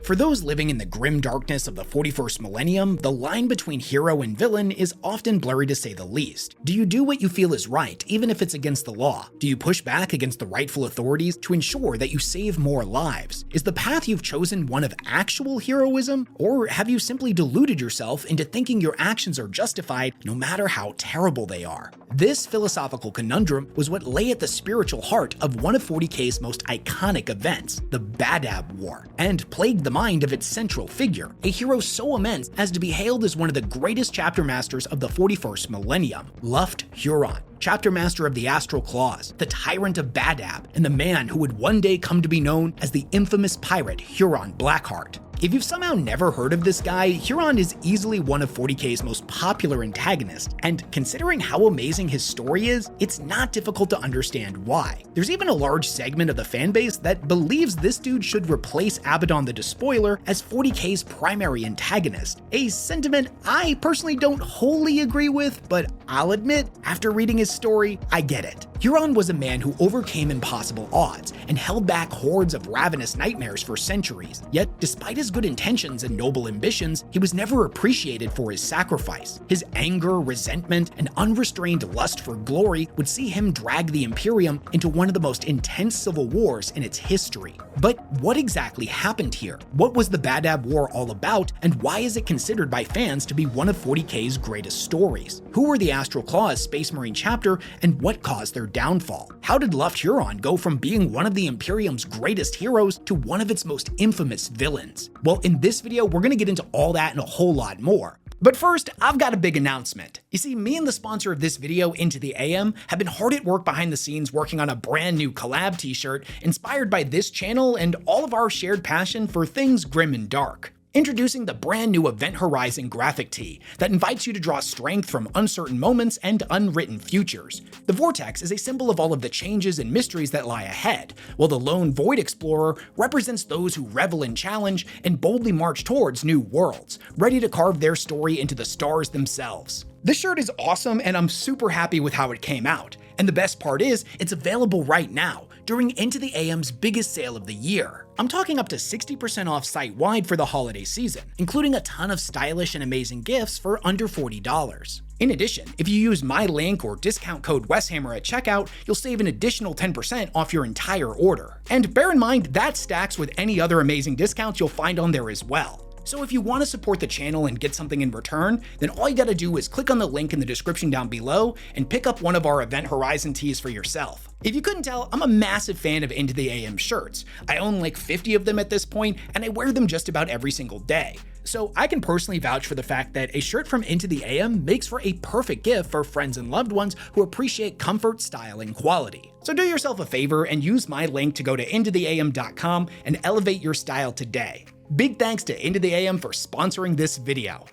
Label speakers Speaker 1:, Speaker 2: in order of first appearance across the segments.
Speaker 1: For those living in the grim darkness of the 41st millennium, the line between hero and villain is often blurry to say the least. Do you do what you feel is right, even if it's against the law? Do you push back against the rightful authorities to ensure that you save more lives? Is the path you've chosen one of actual heroism? Or have you simply deluded yourself into thinking your actions are justified no matter how terrible they are? This philosophical conundrum was what lay at the spiritual heart of one of 40K's most iconic events, the Badab War, and plagued the mind of its central figure, a hero so immense as to be hailed as one of the greatest chapter masters of the 41st millennium, Luft Huron, chapter master of the Astral Claws, the Tyrant of Badab, and the man who would one day come to be known as the infamous pirate Huron Blackheart. If you've somehow never heard of this guy, Huron is easily one of 40K's most popular antagonists, and considering how amazing his story is, it's not difficult to understand why. There's even a large segment of the fanbase that believes this dude should replace Abaddon the Despoiler as 40K's primary antagonist, a sentiment I personally don't wholly agree with, but I'll admit, after reading his story, I get it. Huron was a man who overcame impossible odds and held back hordes of ravenous nightmares for centuries, yet despite his good intentions and noble ambitions, he was never appreciated for his sacrifice. His anger, resentment, and unrestrained lust for glory would see him drag the Imperium into one of the most intense civil wars in its history. But what exactly happened here? What was the Badab War all about, and why is it considered by fans to be one of 40K's greatest stories? Who were the Astral Claws Space Marine chapter, and what caused their downfall? How did Luft Huron go from being one of the Imperium's greatest heroes to one of its most infamous villains? Well, in this video, we're going to get into all that and a whole lot more. But first, I've got a big announcement. You see, me and the sponsor of this video, Into the AM, have been hard at work behind the scenes working on a brand new collab t-shirt inspired by this channel and all of our shared passion for things grim and dark. Introducing the brand new Event Horizon graphic tee that invites you to draw strength from uncertain moments and unwritten futures. The Vortex is a symbol of all of the changes and mysteries that lie ahead, while the Lone Void Explorer represents those who revel in challenge and boldly march towards new worlds, ready to carve their story into the stars themselves. This shirt is awesome and I'm super happy with how it came out. And the best part is, it's available right now, during Into the AM's biggest sale of the year. I'm talking up to 60% off site-wide for the holiday season, including a ton of stylish and amazing gifts for under $40. In addition, if you use my link or discount code WesHammer at checkout, you'll save an additional 10% off your entire order. And bear in mind, that stacks with any other amazing discounts you'll find on there as well. So if you want to support the channel and get something in return, then all you gotta do is click on the link in the description down below and pick up one of our Event Horizon tees for yourself. If you couldn't tell, I'm a massive fan of Into the AM shirts. I own like 50 of them at this point, and I wear them just about every single day. So I can personally vouch for the fact that a shirt from Into the AM makes for a perfect gift for friends and loved ones who appreciate comfort, style, and quality. So do yourself a favor and use my link to go to intotheam.com and elevate your style today. Big thanks to Into the AM for sponsoring this video.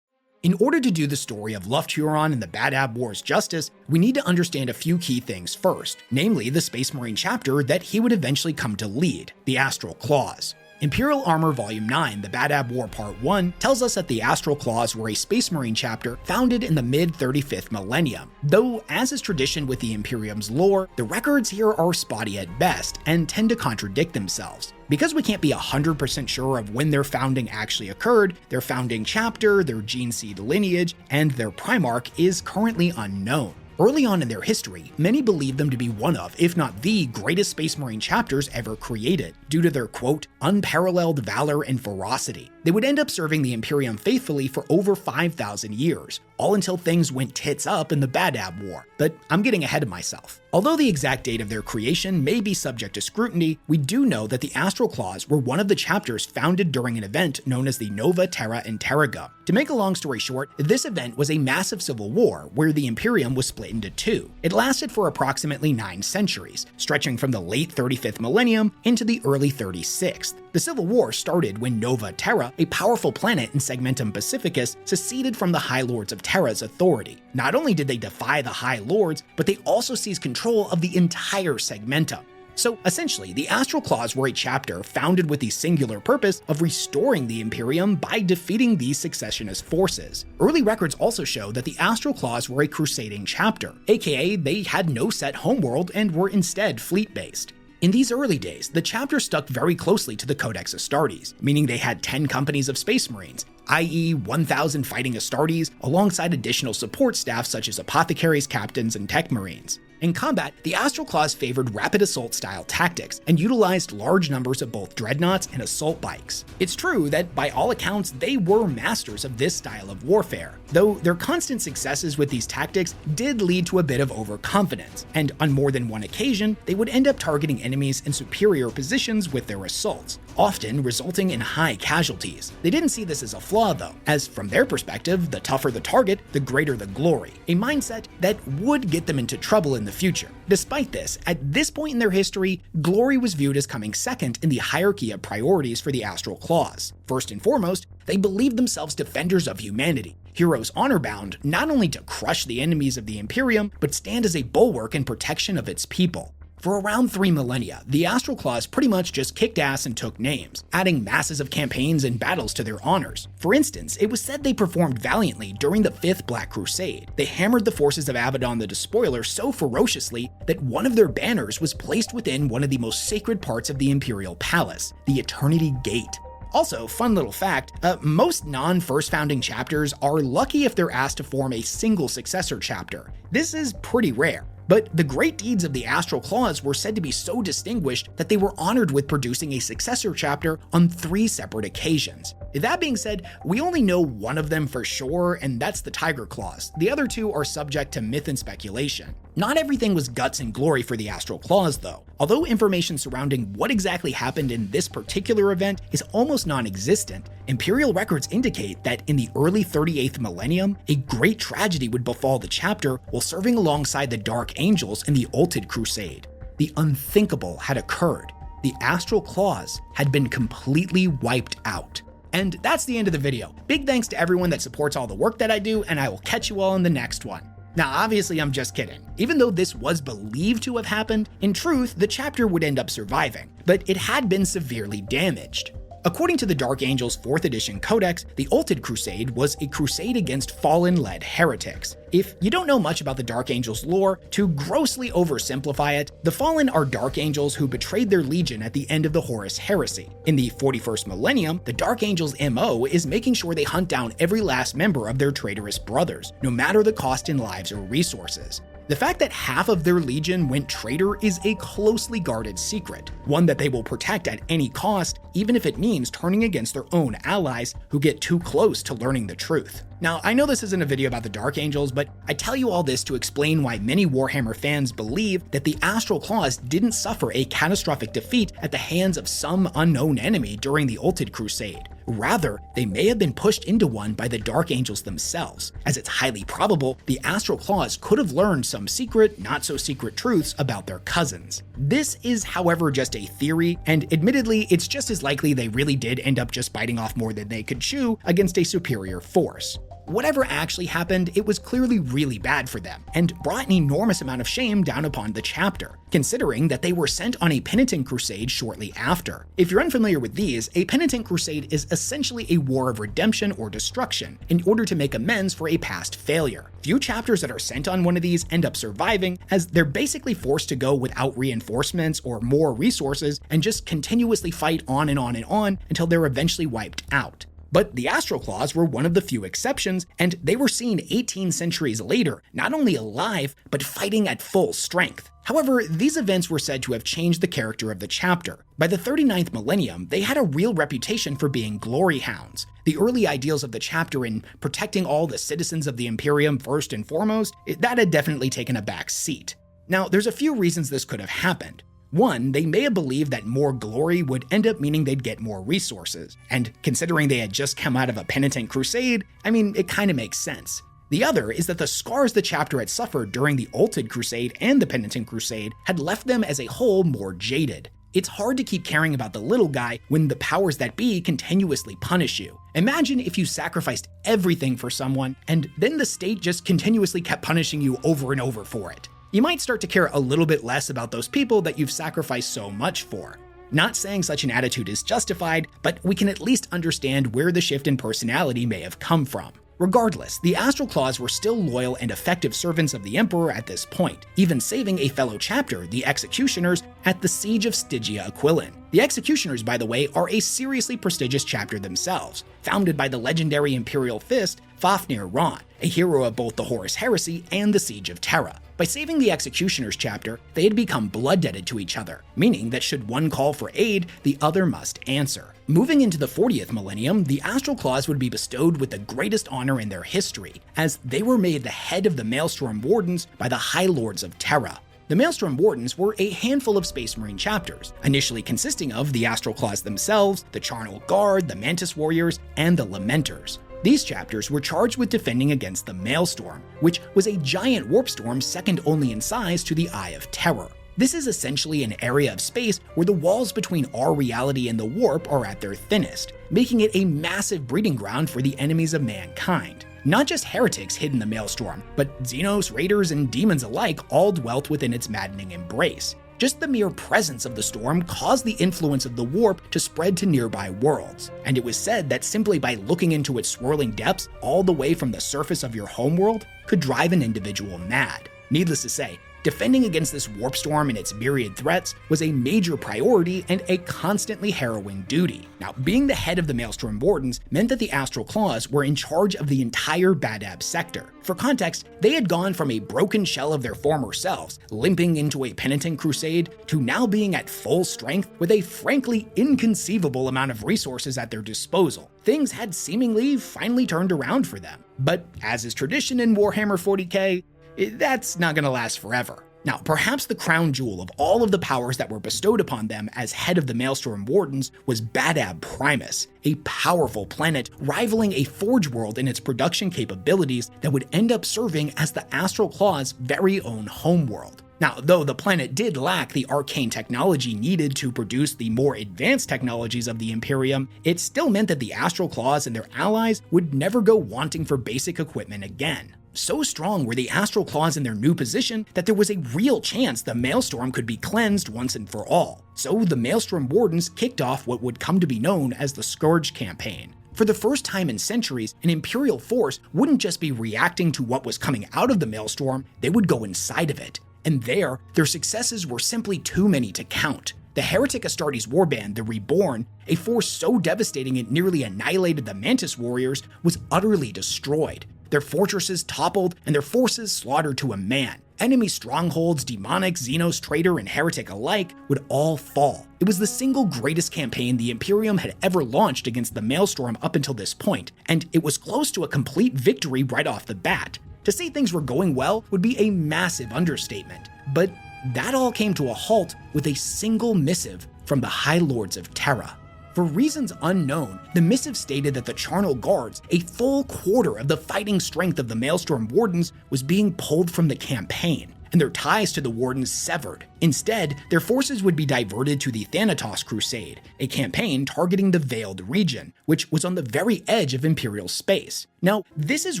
Speaker 1: In order to do the story of Luft Huron and the Badab War's justice, we need to understand a few key things first, namely the Space Marine chapter that he would eventually come to lead, the Astral Claws. Imperial Armor Volume 9, The Badab War Part 1, tells us that the Astral Claws were a Space Marine chapter founded in the mid-35th millennium. Though, as is tradition with the Imperium's lore, the records here are spotty at best and tend to contradict themselves. Because we can't be 100% sure of when their founding actually occurred, their founding chapter, their gene seed lineage, and their Primarch is currently unknown. Early on in their history, many believed them to be one of, if not the greatest Space Marine chapters ever created, due to their, quote, unparalleled valor and ferocity. They would end up serving the Imperium faithfully for over 5,000 years, all until things went tits up in the Badab War. But I'm getting ahead of myself. Although the exact date of their creation may be subject to scrutiny, we do know that the Astral Claws were one of the chapters founded during an event known as the Nova Terra Interrogum. To make a long story short, this event was a massive civil war where the Imperium was split into two. It lasted for approximately 9 centuries, stretching from the late 35th millennium into the early 36th. The Civil War started when Nova Terra, a powerful planet in Segmentum Pacificus, seceded from the High Lords of Terra's authority. Not only did they defy the High Lords, but they also seized control of the entire Segmentum. So essentially, the Astral Claws were a chapter founded with the singular purpose of restoring the Imperium by defeating these successionist forces. Early records also show that the Astral Claws were a crusading chapter, aka they had no set homeworld and were instead fleet-based. In these early days, the chapter stuck very closely to the Codex Astartes, meaning they had 10 companies of Space Marines, i.e. 1,000 fighting Astartes, alongside additional support staff such as apothecaries, captains, and tech marines. In combat, the Astral Claws favored rapid assault-style tactics and utilized large numbers of both dreadnoughts and assault bikes. It's true that by all accounts, they were masters of this style of warfare, though their constant successes with these tactics did lead to a bit of overconfidence, and on more than one occasion, they would end up targeting enemies in superior positions with their assaults, often resulting in high casualties. They didn't see this as a flaw though, as from their perspective, the tougher the target, the greater the glory, a mindset that would get them into trouble in the future. Despite this, at this point in their history, glory was viewed as coming second in the hierarchy of priorities for the Astral Claws. First and foremost, they believed themselves defenders of humanity, heroes honor-bound not only to crush the enemies of the Imperium, but stand as a bulwark in protection of its people. For around 3 millennia, the Astral Claws pretty much just kicked ass and took names, adding masses of campaigns and battles to their honors. For instance, it was said they performed valiantly during the 5th Black Crusade. They hammered the forces of Abaddon the Despoiler so ferociously that one of their banners was placed within one of the most sacred parts of the Imperial Palace, the Eternity Gate. Also, fun little fact, most non-first founding chapters are lucky if they're asked to form a single successor chapter. This is pretty rare. But the great deeds of the Astral Claws were said to be so distinguished that they were honored with producing a successor chapter on 3 separate occasions. That being said, we only know one of them for sure, and that's the Tiger Claws. The other 2 are subject to myth and speculation. Not everything was guts and glory for the Astral Claws though. Although information surrounding what exactly happened in this particular event is almost non-existent, Imperial records indicate that in the early 38th millennium, a great tragedy would befall the chapter while serving alongside the Dark Angels in the Ulted Crusade. The unthinkable had occurred. The Astral Claws had been completely wiped out. And that's the end of the video. Big thanks to everyone that supports all the work that I do, and I will catch you all in the next one. Now, obviously, I'm just kidding. Even though this was believed to have happened, in truth, the chapter would end up surviving, but it had been severely damaged. According to the Dark Angels 4th edition Codex, the Ulted Crusade was a crusade against fallen-led heretics. If you don't know much about the Dark Angels lore, to grossly oversimplify it, the Fallen are Dark Angels who betrayed their legion at the end of the Horus Heresy. In the 41st millennium, the Dark Angels' MO is making sure they hunt down every last member of their traitorous brothers, no matter the cost in lives or resources. The fact that half of their legion went traitor is a closely guarded secret, one that they will protect at any cost, even if it means turning against their own allies who get too close to learning the truth. Now, I know this isn't a video about the Dark Angels, but I tell you all this to explain why many Warhammer fans believe that the Astral Claws didn't suffer a catastrophic defeat at the hands of some unknown enemy during the Ulted Crusade. Rather, they may have been pushed into one by the Dark Angels themselves, as it's highly probable the Astral Claws could have learned some secret, not-so-secret truths about their cousins. This is, however, just a theory, and admittedly, it's just as likely they really did end up just biting off more than they could chew against a superior force. Whatever actually happened, it was clearly really bad for them, and brought an enormous amount of shame down upon the chapter, considering that they were sent on a penitent crusade shortly after. If you're unfamiliar with these, a penitent crusade is essentially a war of redemption or destruction, in order to make amends for a past failure. Few chapters that are sent on one of these end up surviving, as they're basically forced to go without reinforcements or more resources, and just continuously fight on and on and on until they're eventually wiped out. But the Astral Claws were one of the few exceptions, and they were seen 18 centuries later, not only alive, but fighting at full strength. However, these events were said to have changed the character of the chapter. By the 39th millennium, they had a real reputation for being glory hounds. The early ideals of the chapter in protecting all the citizens of the Imperium first and foremost, that had definitely taken a back seat. Now, there's a few reasons this could have happened. One, they may have believed that more glory would end up meaning they'd get more resources, and considering they had just come out of a penitent crusade, I mean, it kinda makes sense. The other is that the scars the chapter had suffered during the Ulted Crusade and the Penitent Crusade had left them as a whole more jaded. It's hard to keep caring about the little guy when the powers that be continuously punish you. Imagine if you sacrificed everything for someone, and then the state just continuously kept punishing you over and over for it. You might start to care a little bit less about those people that you've sacrificed so much for. Not saying such an attitude is justified, but we can at least understand where the shift in personality may have come from. Regardless, the Astral Claws were still loyal and effective servants of the Emperor at this point, even saving a fellow chapter, the Executioners, at the Siege of Stygia Aquilon. The Executioners, by the way, are a seriously prestigious chapter themselves, founded by the legendary Imperial Fist, Fafnir Ron, a hero of both the Horus Heresy and the Siege of Terra. By saving the Executioners chapter, they had become blood-debted to each other, meaning that should one call for aid, the other must answer. Moving into the 40th millennium, the Astral Claws would be bestowed with the greatest honor in their history, as they were made the head of the Maelstrom Wardens by the High Lords of Terra. The Maelstrom Wardens were a handful of Space Marine chapters, initially consisting of the Astral Claws themselves, the Charnel Guard, the Mantis Warriors, and the Lamenters. These chapters were charged with defending against the Maelstrom, which was a giant warp storm second only in size to the Eye of Terror. This is essentially an area of space where the walls between our reality and the warp are at their thinnest, making it a massive breeding ground for the enemies of mankind. Not just heretics hid in the Maelstrom, but Xenos, Raiders, and demons alike all dwelt within its maddening embrace. Just the mere presence of the storm caused the influence of the warp to spread to nearby worlds, and it was said that simply by looking into its swirling depths all the way from the surface of your homeworld could drive an individual mad. Needless to say, defending against this warp storm and its myriad threats was a major priority and a constantly harrowing duty. Now, being the head of the Maelstrom Wardens meant that the Astral Claws were in charge of the entire Badab sector. For context, they had gone from a broken shell of their former selves, limping into a penitent crusade, to now being at full strength with a frankly inconceivable amount of resources at their disposal. Things had seemingly finally turned around for them. But as is tradition in Warhammer 40K, that's not going to last forever. Now, perhaps the crown jewel of all of the powers that were bestowed upon them as head of the Maelstrom Wardens was Badab Primus, a powerful planet rivaling a Forge world in its production capabilities that would end up serving as the Astral Claws' very own homeworld. Now, though the planet did lack the arcane technology needed to produce the more advanced technologies of the Imperium, it still meant that the Astral Claws and their allies would never go wanting for basic equipment again. So strong were the Astral Claws in their new position that there was a real chance the Maelstrom could be cleansed once and for all. So the Maelstrom Wardens kicked off what would come to be known as the Scourge Campaign. For the first time in centuries, an Imperial force wouldn't just be reacting to what was coming out of the Maelstrom, they would go inside of it. And there, their successes were simply too many to count. The heretic Astartes warband, the Reborn, a force so devastating it nearly annihilated the Mantis Warriors, was utterly destroyed. Their fortresses toppled and their forces slaughtered to a man. Enemy strongholds, demonic, Xenos, traitor, and heretic alike would all fall. It was the single greatest campaign the Imperium had ever launched against the Maelstrom up until this point, and it was close to a complete victory right off the bat. To say things were going well would be a massive understatement, but that all came to a halt with a single missive from the High Lords of Terra. For reasons unknown, the missive stated that the Charnel Guards, a full quarter of the fighting strength of the Maelstrom Wardens, was being pulled from the campaign, and their ties to the Wardens severed. Instead, their forces would be diverted to the Thanatos Crusade, a campaign targeting the Veiled region, which was on the very edge of Imperial space. Now, this is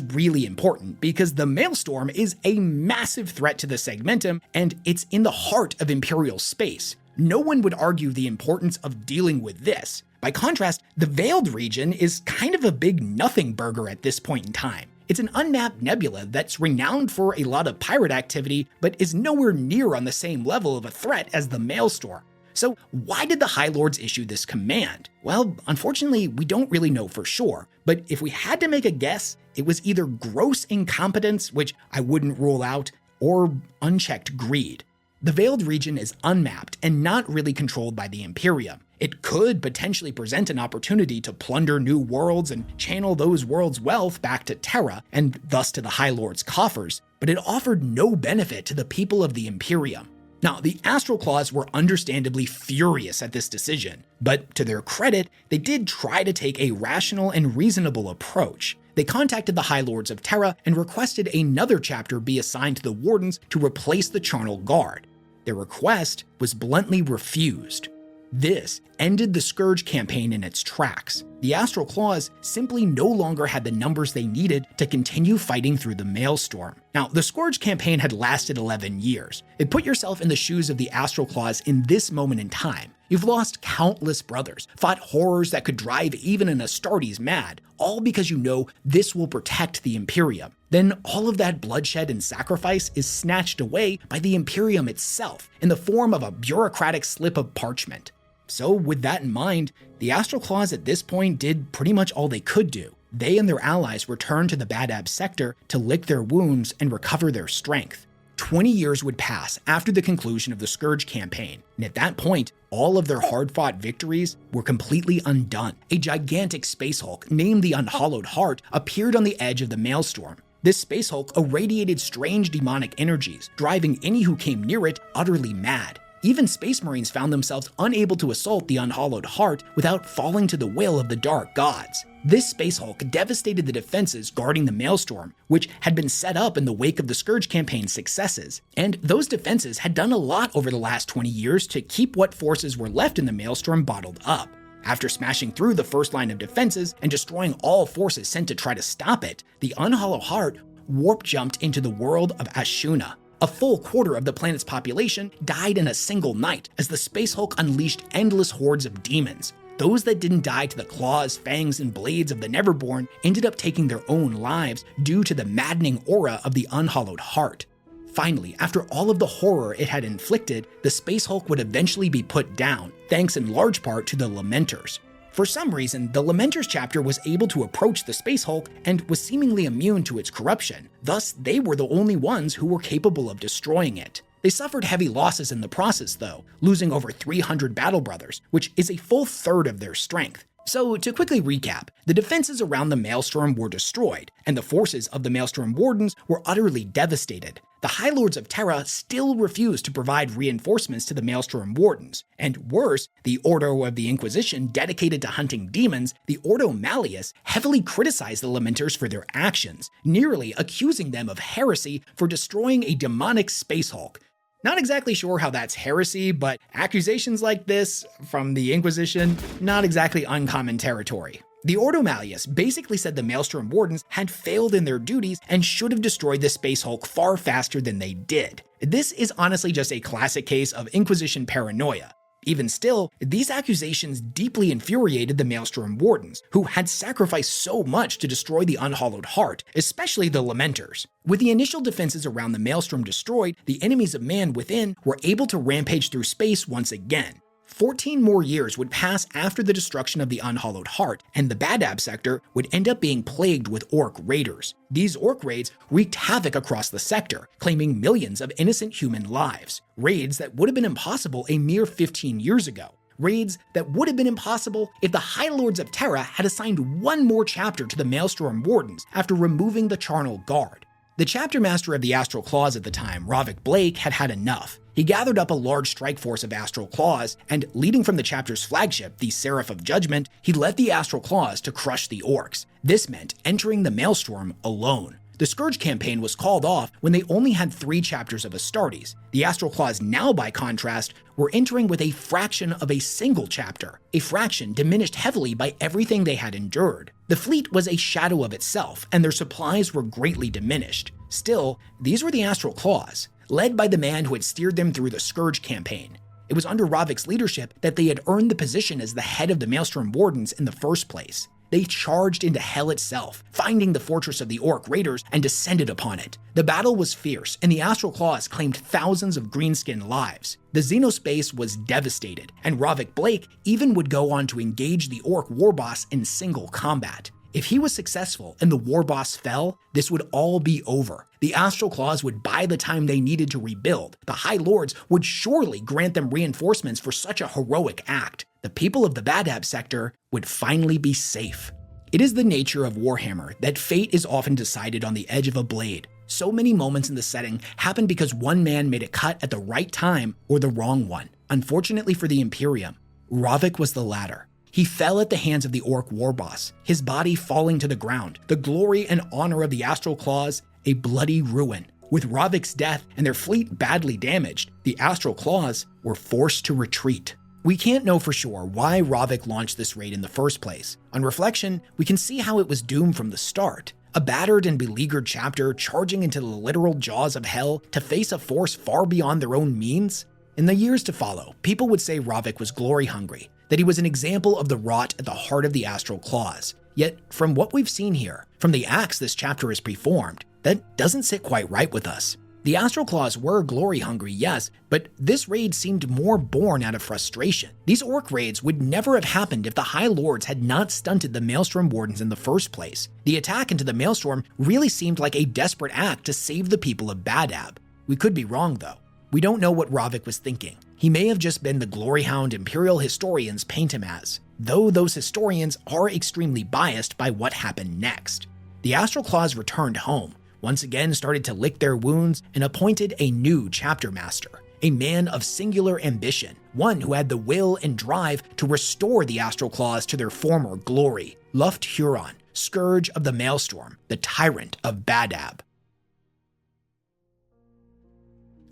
Speaker 1: really important because the Maelstrom is a massive threat to the Segmentum, and it's in the heart of Imperial space. No one would argue the importance of dealing with this. By contrast, the Veiled region is kind of a big nothing burger at this point in time. It's an unmapped nebula that's renowned for a lot of pirate activity, but is nowhere near on the same level of a threat as the Maelstrom. So why did the High Lords issue this command? Well, unfortunately, we don't really know for sure, but if we had to make a guess, it was either gross incompetence, which I wouldn't rule out, or unchecked greed. The Veiled region is unmapped and not really controlled by the Imperium. It could potentially present an opportunity to plunder new worlds and channel those worlds' wealth back to Terra, and thus to the High Lord's coffers, but it offered no benefit to the people of the Imperium. Now, the Astral Claws were understandably furious at this decision, but to their credit, they did try to take a rational and reasonable approach. They contacted the High Lords of Terra and requested another chapter be assigned to the Wardens to replace the Charnel Guard. Their request was bluntly refused. This ended the Scourge campaign in its tracks. The Astral Claws simply no longer had the numbers they needed to continue fighting through the Maelstrom. Now, the Scourge campaign had lasted 11 years. Put yourself in the shoes of the Astral Claws in this moment in time. You've lost countless brothers, fought horrors that could drive even an Astartes mad, all because you know this will protect the Imperium. Then all of that bloodshed and sacrifice is snatched away by the Imperium itself in the form of a bureaucratic slip of parchment. So with that in mind, the Astral Claws at this point did pretty much all they could do. They and their allies returned to the Badab sector to lick their wounds and recover their strength. 20 years would pass after the conclusion of the Scourge campaign, and at that point, all of their hard-fought victories were completely undone. A gigantic Space Hulk named the Unhallowed Heart appeared on the edge of the Maelstrom. This Space Hulk irradiated strange demonic energies, driving any who came near it utterly mad. Even Space Marines found themselves unable to assault the Unhallowed Heart without falling to the will of the Dark Gods. This Space Hulk devastated the defenses guarding the Maelstrom, which had been set up in the wake of the Scourge campaign's successes. And those defenses had done a lot over the last 20 years to keep what forces were left in the Maelstrom bottled up. After smashing through the first line of defenses and destroying all forces sent to try to stop it, the Unhallowed Heart warp-jumped into the world of Ashuna. A full quarter of the planet's population died in a single night as the Space Hulk unleashed endless hordes of demons. Those that didn't die to the claws, fangs, and blades of the Neverborn ended up taking their own lives due to the maddening aura of the Unhallowed Heart. Finally, after all of the horror it had inflicted, the Space Hulk would eventually be put down, thanks in large part to the Lamenters. For some reason, the Lamenters chapter was able to approach the Space Hulk and was seemingly immune to its corruption. Thus, they were the only ones who were capable of destroying it. They suffered heavy losses in the process though, losing over 300 battle brothers, which is a full third of their strength. So to quickly recap, the defenses around the Maelstrom were destroyed, and the forces of the Maelstrom Wardens were utterly devastated. The High Lords of Terra still refused to provide reinforcements to the Maelstrom Wardens, and worse, the Ordo of the Inquisition dedicated to hunting demons, the Ordo Malleus, heavily criticized the Lamenters for their actions, nearly accusing them of heresy for destroying a demonic Space Hulk. Not exactly sure how that's heresy, but accusations like this from the Inquisition, not exactly uncommon territory. The Ordo Malleus basically said the Maelstrom Wardens had failed in their duties and should have destroyed the Space Hulk far faster than they did. This is honestly just a classic case of Inquisition paranoia. Even still, these accusations deeply infuriated the Maelstrom Wardens, who had sacrificed so much to destroy the Unhallowed Heart, especially the Lamenters. With the initial defenses around the Maelstrom destroyed, the enemies of man within were able to rampage through space once again. 14 more years would pass after the destruction of the Unhallowed Heart, and the Badab sector would end up being plagued with Orc raiders. These Orc raids wreaked havoc across the sector, claiming millions of innocent human lives. Raids that would have been impossible a mere 15 years ago. Raids that would have been impossible if the High Lords of Terra had assigned one more chapter to the Maelstrom Wardens after removing the Charnel Guard. The chapter master of the Astral Claws at the time, Ravik Blake, had had enough. He gathered up a large strike force of Astral Claws, and leading from the chapter's flagship, the Seraph of Judgment, he led the Astral Claws to crush the Orcs. This meant entering the Maelstrom alone. The Scourge campaign was called off when they only had 3 chapters of Astartes. The Astral Claws now, by contrast, were entering with a fraction of a single chapter, a fraction diminished heavily by everything they had endured. The fleet was a shadow of itself, and their supplies were greatly diminished. Still, these were the Astral Claws, led by the man who had steered them through the Scourge campaign. It was under Ravik's leadership that they had earned the position as the head of the Maelstrom Wardens in the first place. They charged into hell itself, finding the fortress of the Orc raiders and descended upon it. The battle was fierce, and the Astral Claws claimed thousands of greenskin lives. The Xenospace was devastated, and Ravik Blake even would go on to engage the Orc warboss in single combat. If he was successful and the warboss fell, this would all be over. The Astral Claws would buy the time they needed to rebuild. The High Lords would surely grant them reinforcements for such a heroic act. The people of the Badab sector would finally be safe. It is the nature of Warhammer that fate is often decided on the edge of a blade. So many moments in the setting happen because one man made a cut at the right time or the wrong one. Unfortunately for the Imperium, Ravik was the latter. He fell at the hands of the Orc warboss, his body falling to the ground, the glory and honor of the Astral Claws a bloody ruin. With Ravik's death and their fleet badly damaged, the Astral Claws were forced to retreat. We can't know for sure why Ravik launched this raid in the first place. On reflection, we can see how it was doomed from the start. A battered and beleaguered chapter charging into the literal jaws of hell to face a force far beyond their own means? In the years to follow, people would say Ravik was glory-hungry, that he was an example of the rot at the heart of the Astral Claws. Yet, from what we've seen here, from the acts this chapter has performed, that doesn't sit quite right with us. The Astral Claws were glory-hungry, yes, but this raid seemed more born out of frustration. These orc raids would never have happened if the High Lords had not stunted the Maelstrom Wardens in the first place. The attack into the Maelstrom really seemed like a desperate act to save the people of Badab. We could be wrong, though. We don't know what Ravik was thinking. He may have just been the glory-hound Imperial historians paint him as, though those historians are extremely biased by what happened next. The Astral Claws returned home, once again started to lick their wounds, and appointed a new chapter master, a man of singular ambition, one who had the will and drive to restore the Astral Claws to their former glory, Luft Huron, Scourge of the Maelstrom, the Tyrant of Badab.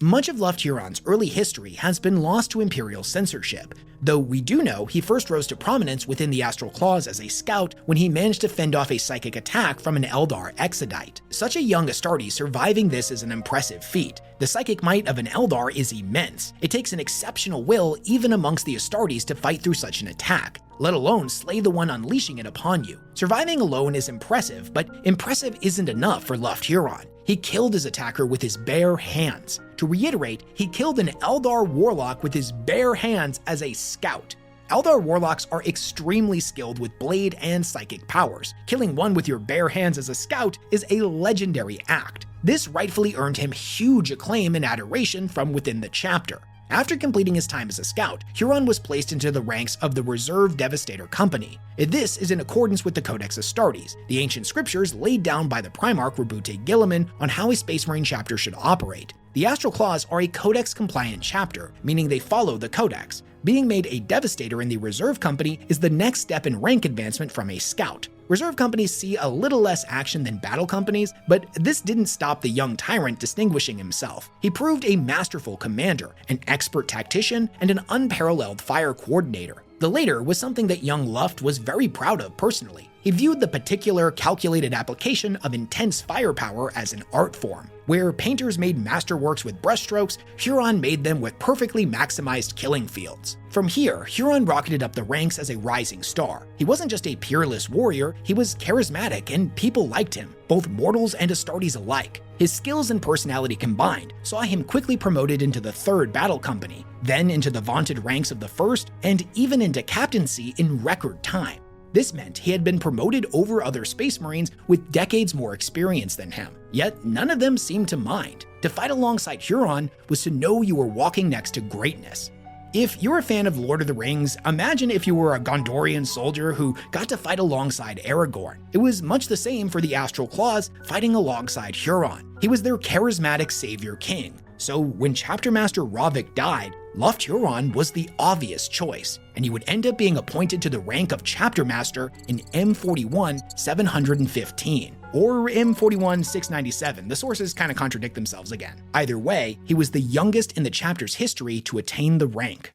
Speaker 1: Much of Luft Huron's early history has been lost to Imperial censorship, though we do know he first rose to prominence within the Astral Claws as a scout when he managed to fend off a psychic attack from an Eldar Exodite. Such a young Astartes surviving this is an impressive feat. The psychic might of an Eldar is immense. It takes an exceptional will even amongst the Astartes to fight through such an attack, let alone slay the one unleashing it upon you. Surviving alone is impressive, but impressive isn't enough for Luft Huron. He killed his attacker with his bare hands. To reiterate, he killed an Eldar Warlock with his bare hands as a scout. Eldar Warlocks are extremely skilled with blade and psychic powers. Killing one with your bare hands as a scout is a legendary act. This rightfully earned him huge acclaim and adoration from within the chapter. After completing his time as a scout, Huron was placed into the ranks of the Reserve Devastator Company. This is in accordance with the Codex Astartes, the ancient scriptures laid down by the Primarch Rabute Gilliman on how a Space Marine chapter should operate. The Astral Claws are a Codex-compliant chapter, meaning they follow the Codex. Being made a Devastator in the Reserve Company is the next step in rank advancement from a Scout. Reserve companies see a little less action than battle companies, but this didn't stop the young Tyrant distinguishing himself. He proved a masterful commander, an expert tactician, and an unparalleled fire coordinator. The latter was something that young Luft was very proud of personally. He viewed the particular calculated application of intense firepower as an art form. Where painters made masterworks with brushstrokes, Huron made them with perfectly maximized killing fields. From here, Huron rocketed up the ranks as a rising star. He wasn't just a peerless warrior, he was charismatic and people liked him, both mortals and Astartes alike. His skills and personality combined saw him quickly promoted into the 3rd Battle Company, then into the vaunted ranks of the 1st, and even into captaincy in record time. This meant he had been promoted over other Space Marines with decades more experience than him. Yet none of them seemed to mind. To fight alongside Huron was to know you were walking next to greatness. If you're a fan of Lord of the Rings, imagine if you were a Gondorian soldier who got to fight alongside Aragorn. It was much the same for the Astral Claws fighting alongside Huron. He was their charismatic savior king. So when Chapter Master Ravik died, Luft Huron was the obvious choice, and he would end up being appointed to the rank of Chapter Master in M41 715, or M41 697. The sources kind of contradict themselves again. Either way, he was the youngest in the chapter's history to attain the rank.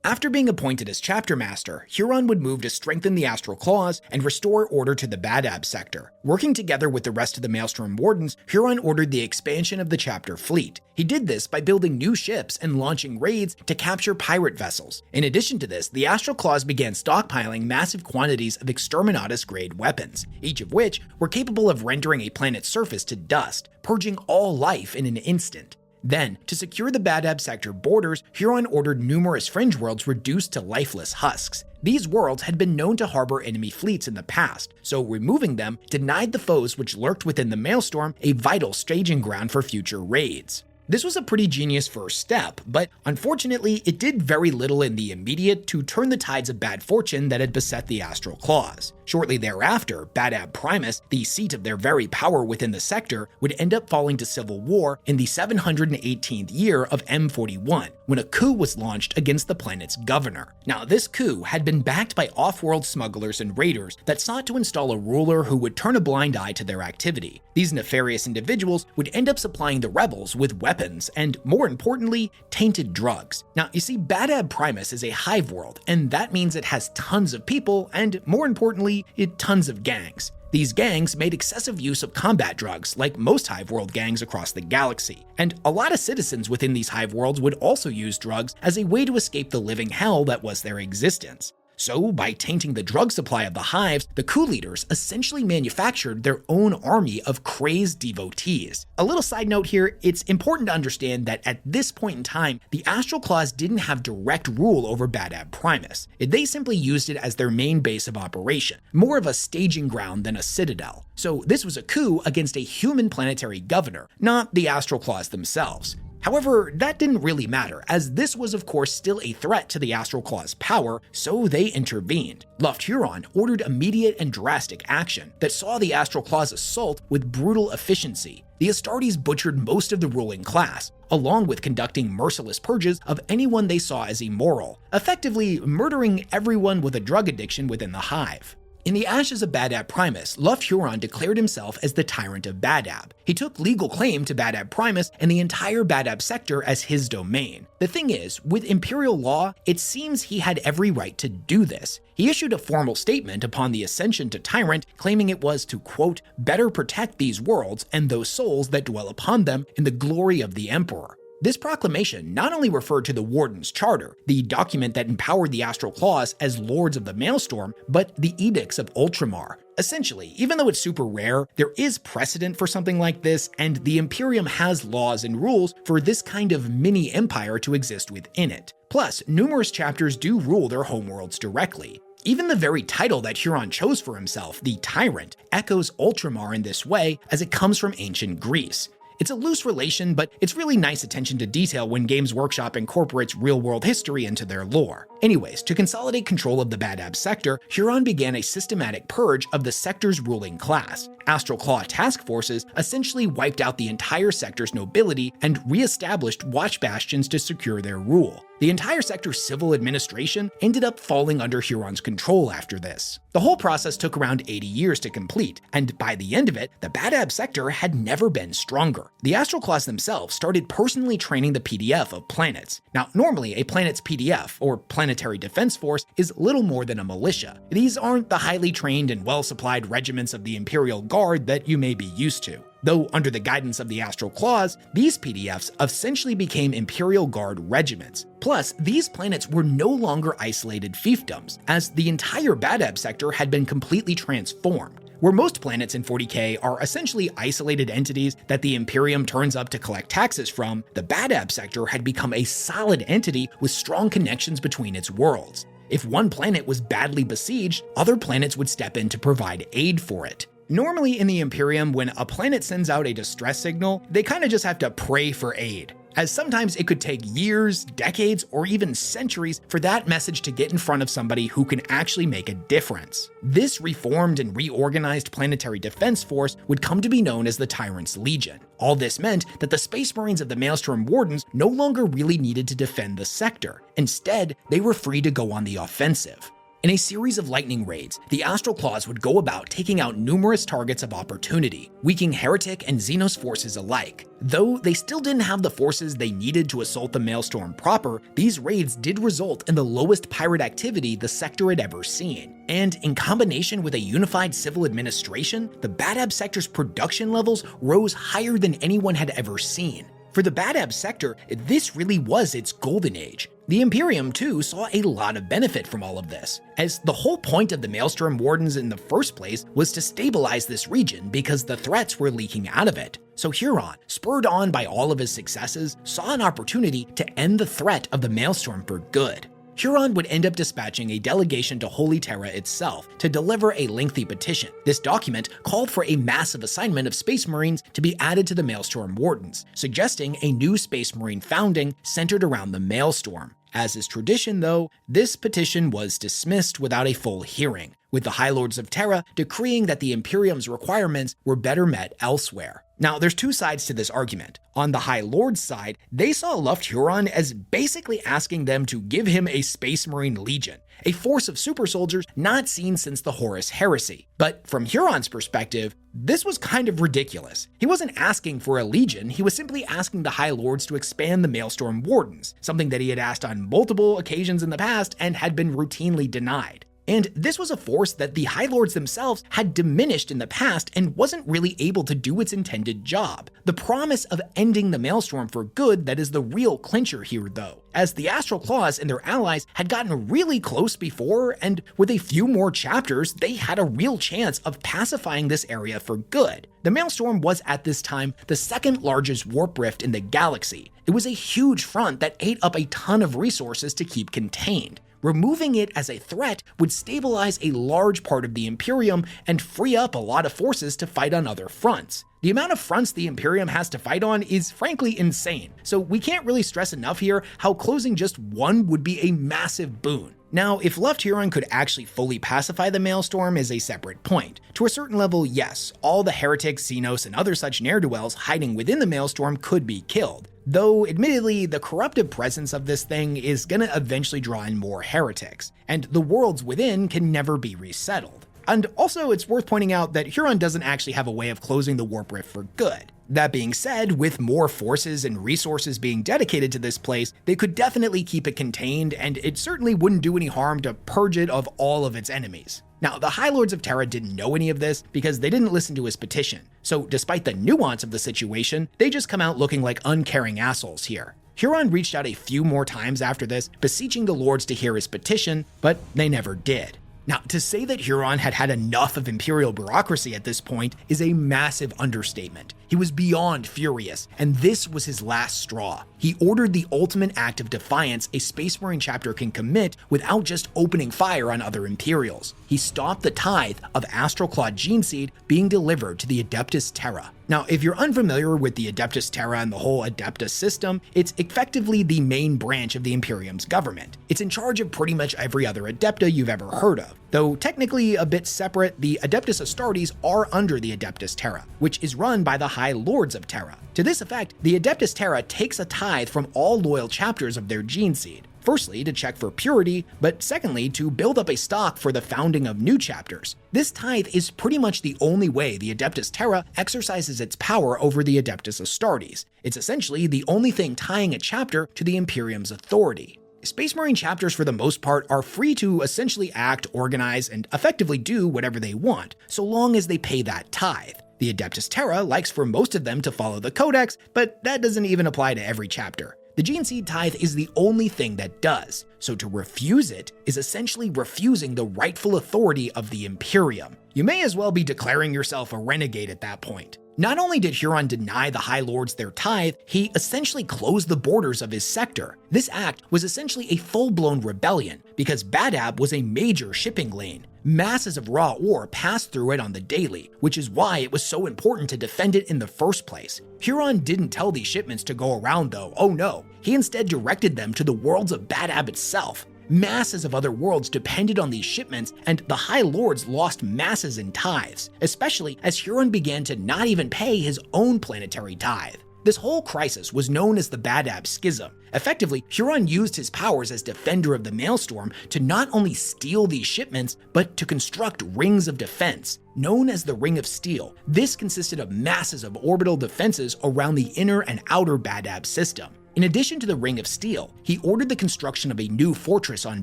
Speaker 1: After being appointed as chapter master, Huron would move to strengthen the Astral Claws and restore order to the Badab sector. Working together with the rest of the Maelstrom Wardens, Huron ordered the expansion of the chapter fleet. He did this by building new ships and launching raids to capture pirate vessels. In addition to this, the Astral Claws began stockpiling massive quantities of Exterminatus-grade weapons, each of which were capable of rendering a planet's surface to dust, purging all life in an instant. Then, to secure the Badab sector borders, Huron ordered numerous fringe worlds reduced to lifeless husks. These worlds had been known to harbor enemy fleets in the past, so removing them denied the foes which lurked within the Maelstrom a vital staging ground for future raids. This was a pretty genius first step, but unfortunately it did very little in the immediate to turn the tides of bad fortune that had beset the Astral Claws. Shortly thereafter, Badab Primus, the seat of their very power within the sector, would end up falling to civil war in the 718th year of M41, when a coup was launched against the planet's governor. Now, this coup had been backed by off-world smugglers and raiders that sought to install a ruler who would turn a blind eye to their activity. These nefarious individuals would end up supplying the rebels with weapons weapons, and more importantly, tainted drugs. Now, you see, Badab Primus is a hive world, and that means it has tons of people, and more importantly, tons of gangs. These gangs made excessive use of combat drugs, like most hive world gangs across the galaxy. And a lot of citizens within these hive worlds would also use drugs as a way to escape the living hell that was their existence. So, by tainting the drug supply of the hives, the coup leaders essentially manufactured their own army of crazed devotees. A little side note here, it's important to understand that at this point in time, the Astral Claws didn't have direct rule over Badab Primus. They simply used it as their main base of operation, more of a staging ground than a citadel. So this was a coup against a human planetary governor, not the Astral Claws themselves. However, that didn't really matter, as this was of course still a threat to the Astral Claws' power, so they intervened. Luft Huron ordered immediate and drastic action that saw the Astral Claws assault with brutal efficiency. The Astartes butchered most of the ruling class, along with conducting merciless purges of anyone they saw as immoral, effectively murdering everyone with a drug addiction within the hive. In the ashes of Badab Primus, Luft Huron declared himself as the Tyrant of Badab. He took legal claim to Badab Primus and the entire Badab sector as his domain. The thing is, with Imperial law, it seems he had every right to do this. He issued a formal statement upon the ascension to Tyrant, claiming it was to, quote, better protect these worlds and those souls that dwell upon them in the glory of the Emperor. This proclamation not only referred to the Warden's Charter, the document that empowered the Astral Claws as Lords of the Maelstrom, but the Edicts of Ultramar. Essentially, even though it's super rare, there is precedent for something like this, and the Imperium has laws and rules for this kind of mini-empire to exist within it. Plus, numerous chapters do rule their homeworlds directly. Even the very title that Huron chose for himself, the Tyrant, echoes Ultramar in this way as it comes from ancient Greece. It's a loose relation, but it's really nice attention to detail when Games Workshop incorporates real-world history into their lore. Anyways, to consolidate control of the Badab sector, Huron began a systematic purge of the sector's ruling class. Astral Claw task forces essentially wiped out the entire sector's nobility and re-established watch bastions to secure their rule. The entire sector's civil administration ended up falling under Huron's control after this. The whole process took around 80 years to complete, and by the end of it, the Badab sector had never been stronger. The Astral Claws themselves started personally training the PDF of planets. Now, normally a planet's PDF, or Planetary Defense Force, is little more than a militia. These aren't the highly trained and well-supplied regiments of the Imperial Guard that you may be used to. Though under the guidance of the Astral Claws, these PDFs essentially became Imperial Guard regiments. Plus, these planets were no longer isolated fiefdoms, as the entire Badab sector had been completely transformed. Where most planets in 40K are essentially isolated entities that the Imperium turns up to collect taxes from, the Badab sector had become a solid entity with strong connections between its worlds. If one planet was badly besieged, other planets would step in to provide aid for it. Normally in the Imperium, when a planet sends out a distress signal, they kinda just have to pray for aid, as sometimes it could take years, decades, or even centuries for that message to get in front of somebody who can actually make a difference. This reformed and reorganized planetary defense force would come to be known as the Tyrant's Legion. All this meant that the Space Marines of the Maelstrom Wardens no longer really needed to defend the sector. Instead, they were free to go on the offensive. In a series of lightning raids, the Astral Claws would go about taking out numerous targets of opportunity, weakening Heretic and Xenos forces alike. Though they still didn't have the forces they needed to assault the Maelstrom proper, these raids did result in the lowest pirate activity the sector had ever seen. And in combination with a unified civil administration, the Badab sector's production levels rose higher than anyone had ever seen. For the Badab sector, this really was its golden age. The Imperium, too, saw a lot of benefit from all of this, as the whole point of the Maelstrom Wardens in the first place was to stabilize this region because the threats were leaking out of it. So Huron, spurred on by all of his successes, saw an opportunity to end the threat of the Maelstrom for good. Huron would end up dispatching a delegation to Holy Terra itself to deliver a lengthy petition. This document called for a massive assignment of Space Marines to be added to the Maelstrom Wardens, suggesting a new Space Marine founding centered around the Maelstrom. As is tradition, though, this petition was dismissed without a full hearing, with the High Lords of Terra decreeing that the Imperium's requirements were better met elsewhere. Now, there's two sides to this argument. On the High Lord's side, they saw Luft Huron as basically asking them to give him a Space Marine Legion, a force of super soldiers not seen since the Horus Heresy. But from Huron's perspective, this was kind of ridiculous. He wasn't asking for a legion, he was simply asking the High Lords to expand the Maelstrom Wardens, something that he had asked on multiple occasions in the past and had been routinely denied. And this was a force that the High Lords themselves had diminished in the past and wasn't really able to do its intended job. The promise of ending the Maelstrom for good that is the real clincher here though, as the Astral Claws and their allies had gotten really close before, and with a few more chapters, they had a real chance of pacifying this area for good. The Maelstrom was at this time the second largest warp rift in the galaxy. It was a huge front that ate up a ton of resources to keep contained. Removing it as a threat would stabilize a large part of the Imperium and free up a lot of forces to fight on other fronts. The amount of fronts the Imperium has to fight on is frankly insane, so we can't really stress enough here how closing just one would be a massive boon. Now, if Luft Huron could actually fully pacify the Maelstrom is a separate point. To a certain level, yes, all the heretics, Xenos, and other such ne'er-do-wells hiding within the Maelstrom could be killed. Though, admittedly, the corruptive presence of this thing is gonna eventually draw in more heretics, and the worlds within can never be resettled. And also, it's worth pointing out that Huron doesn't actually have a way of closing the warp rift for good. That being said, with more forces and resources being dedicated to this place, they could definitely keep it contained, and it certainly wouldn't do any harm to purge it of all of its enemies. Now, the High Lords of Terra didn't know any of this because they didn't listen to his petition, so despite the nuance of the situation, they just come out looking like uncaring assholes here. Huron reached out a few more times after this, beseeching the Lords to hear his petition, but they never did. Now, to say that Huron had had enough of Imperial bureaucracy at this point is a massive understatement. He was beyond furious, and this was his last straw. He ordered the ultimate act of defiance a Space Marine chapter can commit without just opening fire on other Imperials. He stopped the tithe of Astral Claw gene seed being delivered to the Adeptus Terra. Now, if you're unfamiliar with the Adeptus Terra and the whole Adeptus system, it's effectively the main branch of the Imperium's government. It's in charge of pretty much every other Adepta you've ever heard of. Though technically a bit separate, the Adeptus Astartes are under the Adeptus Terra, which is run by the High Lords of Terra. To this effect, the Adeptus Terra takes a tithe from all loyal chapters of their gene seed. Firstly, to check for purity, but secondly, to build up a stock for the founding of new chapters. This tithe is pretty much the only way the Adeptus Terra exercises its power over the Adeptus Astartes. It's essentially the only thing tying a chapter to the Imperium's authority. Space Marine chapters, for the most part, are free to essentially act, organize, and effectively do whatever they want, so long as they pay that tithe. The Adeptus Terra likes for most of them to follow the Codex, but that doesn't even apply to every chapter. The gene seed tithe is the only thing that does, so to refuse it is essentially refusing the rightful authority of the Imperium. You may as well be declaring yourself a renegade at that point. Not only did Huron deny the High Lords their tithe, he essentially closed the borders of his sector. This act was essentially a full-blown rebellion, because Badab was a major shipping lane. Masses of raw ore passed through it on the daily, which is why it was so important to defend it in the first place. Huron didn't tell these shipments to go around though, oh no. He instead directed them to the worlds of Badab itself. Masses of other worlds depended on these shipments, and the High Lords lost masses in tithes, especially as Huron began to not even pay his own planetary tithe. This whole crisis was known as the Badab Schism. Effectively, Huron used his powers as defender of the Maelstrom to not only steal these shipments, but to construct rings of defense, known as the Ring of Steel. This consisted of masses of orbital defenses around the inner and outer Badab system. In addition to the Ring of Steel, he ordered the construction of a new fortress on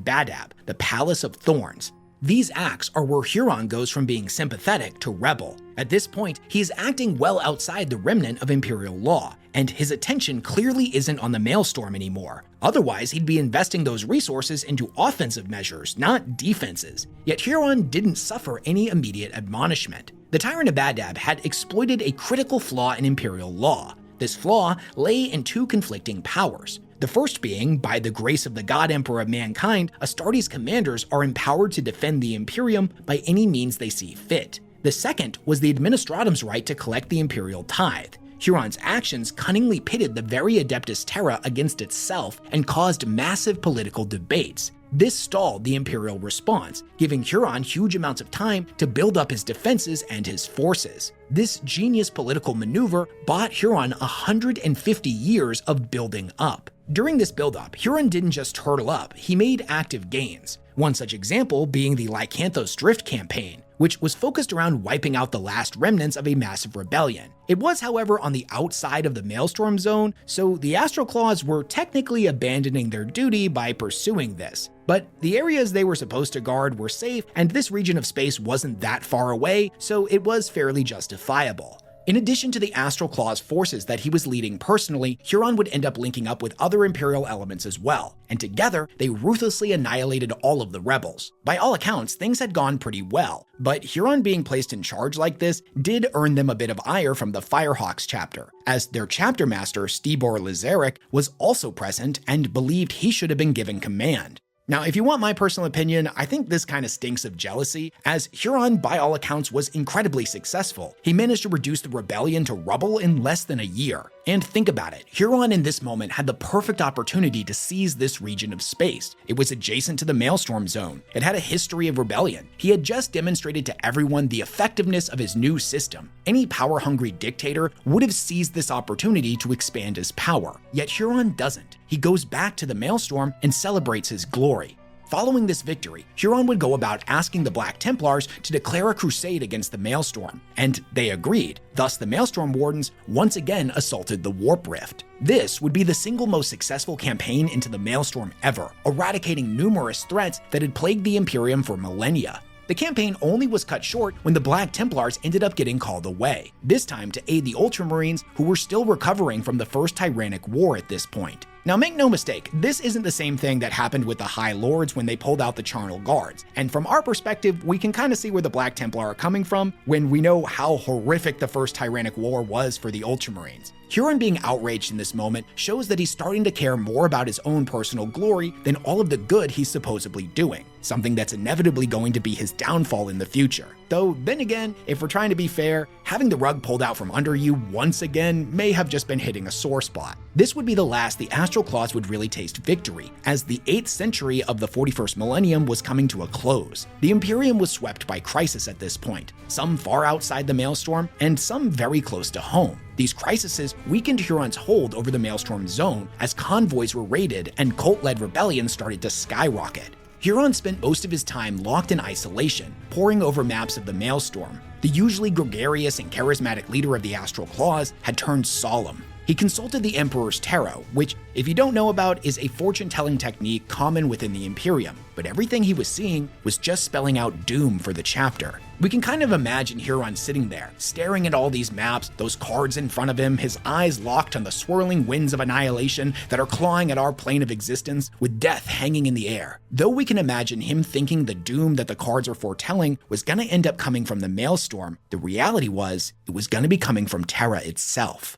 Speaker 1: Badab, the Palace of Thorns. These acts are where Huron goes from being sympathetic to rebel. At this point, he is acting well outside the remnant of Imperial law, and his attention clearly isn't on the Maelstrom anymore. Otherwise, he'd be investing those resources into offensive measures, not defenses. Yet Huron didn't suffer any immediate admonishment. The Tyrant of Badab had exploited a critical flaw in Imperial law. This flaw lay in two conflicting powers. The first being, by the grace of the God Emperor of mankind, Astartes commanders are empowered to defend the Imperium by any means they see fit. The second was the Administratum's right to collect the Imperial tithe. Huron's actions cunningly pitted the very Adeptus Terra against itself and caused massive political debates. This stalled the Imperial response, giving Huron huge amounts of time to build up his defenses and his forces. This genius political maneuver bought Huron 150 years of building up. During this buildup, Huron didn't just hurdle up, he made active gains. One such example being the Lycanthos Drift campaign, which was focused around wiping out the last remnants of a massive rebellion. It was, however, on the outside of the Maelstrom Zone, so the Astral Claws were technically abandoning their duty by pursuing this. But the areas they were supposed to guard were safe, and this region of space wasn't that far away, so it was fairly justifiable. In addition to the Astral Claws forces that he was leading personally, Huron would end up linking up with other Imperial elements as well, and together they ruthlessly annihilated all of the rebels. By all accounts, things had gone pretty well, but Huron being placed in charge like this did earn them a bit of ire from the Firehawks chapter, as their chapter master, Stibor Lazaric, was also present and believed he should have been given command. Now, if you want my personal opinion, I think this kind of stinks of jealousy, as Huron, by all accounts, was incredibly successful. He managed to reduce the rebellion to rubble in less than a year. And think about it, Huron in this moment had the perfect opportunity to seize this region of space. It was adjacent to the Maelstrom Zone. It had a history of rebellion. He had just demonstrated to everyone the effectiveness of his new system. Any power-hungry dictator would have seized this opportunity to expand his power. Yet Huron doesn't. He goes back to the Maelstrom and celebrates his glory. Following this victory, Huron would go about asking the Black Templars to declare a crusade against the Maelstrom, and they agreed. Thus, the Maelstrom Wardens once again assaulted the Warp Rift. This would be the single most successful campaign into the Maelstrom ever, eradicating numerous threats that had plagued the Imperium for millennia. The campaign only was cut short when the Black Templars ended up getting called away, this time to aid the Ultramarines who were still recovering from the First Tyrannic War at this point. Now make no mistake, this isn't the same thing that happened with the High Lords when they pulled out the Charnel Guards, and from our perspective, we can kind of see where the Black Templar are coming from when we know how horrific the First Tyrannic War was for the Ultramarines. Huron being outraged in this moment shows that he's starting to care more about his own personal glory than all of the good he's supposedly doing, something that's inevitably going to be his downfall in the future. Though, then again, if we're trying to be fair, having the rug pulled out from under you once again may have just been hitting a sore spot. This would be the last the Astral Claws would really taste victory, as the 8th century of the 41st millennium was coming to a close. The Imperium was swept by crisis at this point, some far outside the Maelstrom, and some very close to home. These crises weakened Huron's hold over the Maelstrom Zone as convoys were raided and cult-led rebellions started to skyrocket. Huron spent most of his time locked in isolation, poring over maps of the Maelstrom. The usually gregarious and charismatic leader of the Astral Claws had turned solemn. He consulted the Emperor's Tarot, which, if you don't know about, is a fortune-telling technique common within the Imperium, but everything he was seeing was just spelling out doom for the chapter. We can kind of imagine Huron sitting there, staring at all these maps, those cards in front of him, his eyes locked on the swirling winds of annihilation that are clawing at our plane of existence, with death hanging in the air. Though we can imagine him thinking the doom that the cards are foretelling was gonna end up coming from the Maelstrom, the reality was, it was gonna be coming from Terra itself.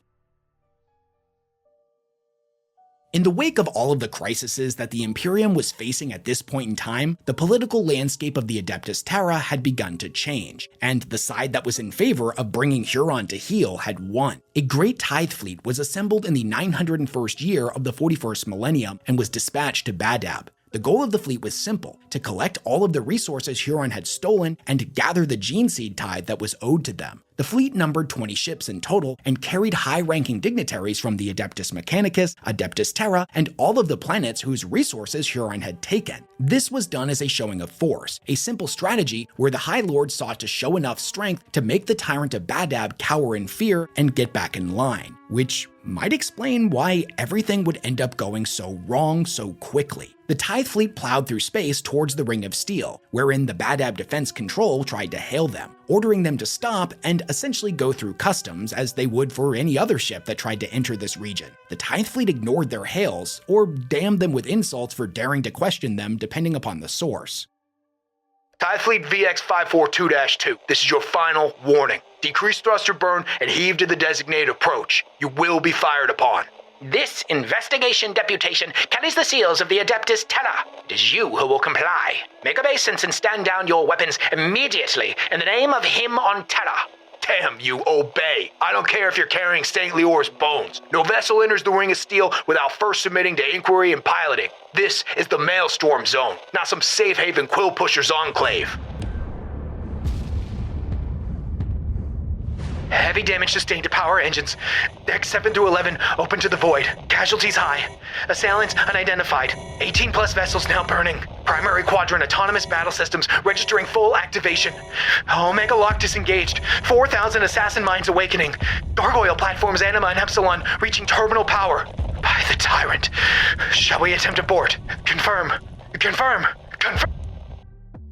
Speaker 1: In the wake of all of the crises that the Imperium was facing at this point in time, the political landscape of the Adeptus Terra had begun to change, and the side that was in favor of bringing Huron to heel had won. A great tithe fleet was assembled in the 901st year of the 41st millennium and was dispatched to Badab. The goal of the fleet was simple, to collect all of the resources Huron had stolen and gather the gene seed tithe that was owed to them. The fleet numbered 20 ships in total and carried high-ranking dignitaries from the Adeptus Mechanicus, Adeptus Terra, and all of the planets whose resources Huron had taken. This was done as a showing of force, a simple strategy where the High Lord sought to show enough strength to make the Tyrant of Badab cower in fear and get back in line, which might explain why everything would end up going so wrong so quickly. The Tithe fleet plowed through space towards the Ring of Steel, wherein the Badab Defense Control tried to hail them, ordering them to stop and essentially go through customs as they would for any other ship that tried to enter this region. The Tithe fleet ignored their hails, or damned them with insults for daring to question them depending upon the source.
Speaker 2: Tithe Fleet VX542-2, this is your final warning. Decrease thruster burn and heave to the designated approach. You will be fired upon.
Speaker 3: This investigation deputation carries the seals of the Adeptus Terra. It is you who will comply. Make obeisance and stand down your weapons immediately in the name of him on Terra.
Speaker 2: Damn you, obey. I don't care if you're carrying St. Leor's bones. No vessel enters the Ring of Steel without first submitting to inquiry and piloting. This is the Maelstrom Zone, not some safe haven quill pusher's enclave. Heavy damage sustained to power engines. Decks 7 through 11 open to the void. Casualties high. Assailants unidentified. 18 plus vessels now burning. Primary quadrant autonomous battle systems registering full activation. Omega lock disengaged. 4,000 assassin mines awakening. Gargoyle platforms Anima and Epsilon reaching terminal power. By the Tyrant. Shall we attempt abort? Confirm. Confirm. Confirm.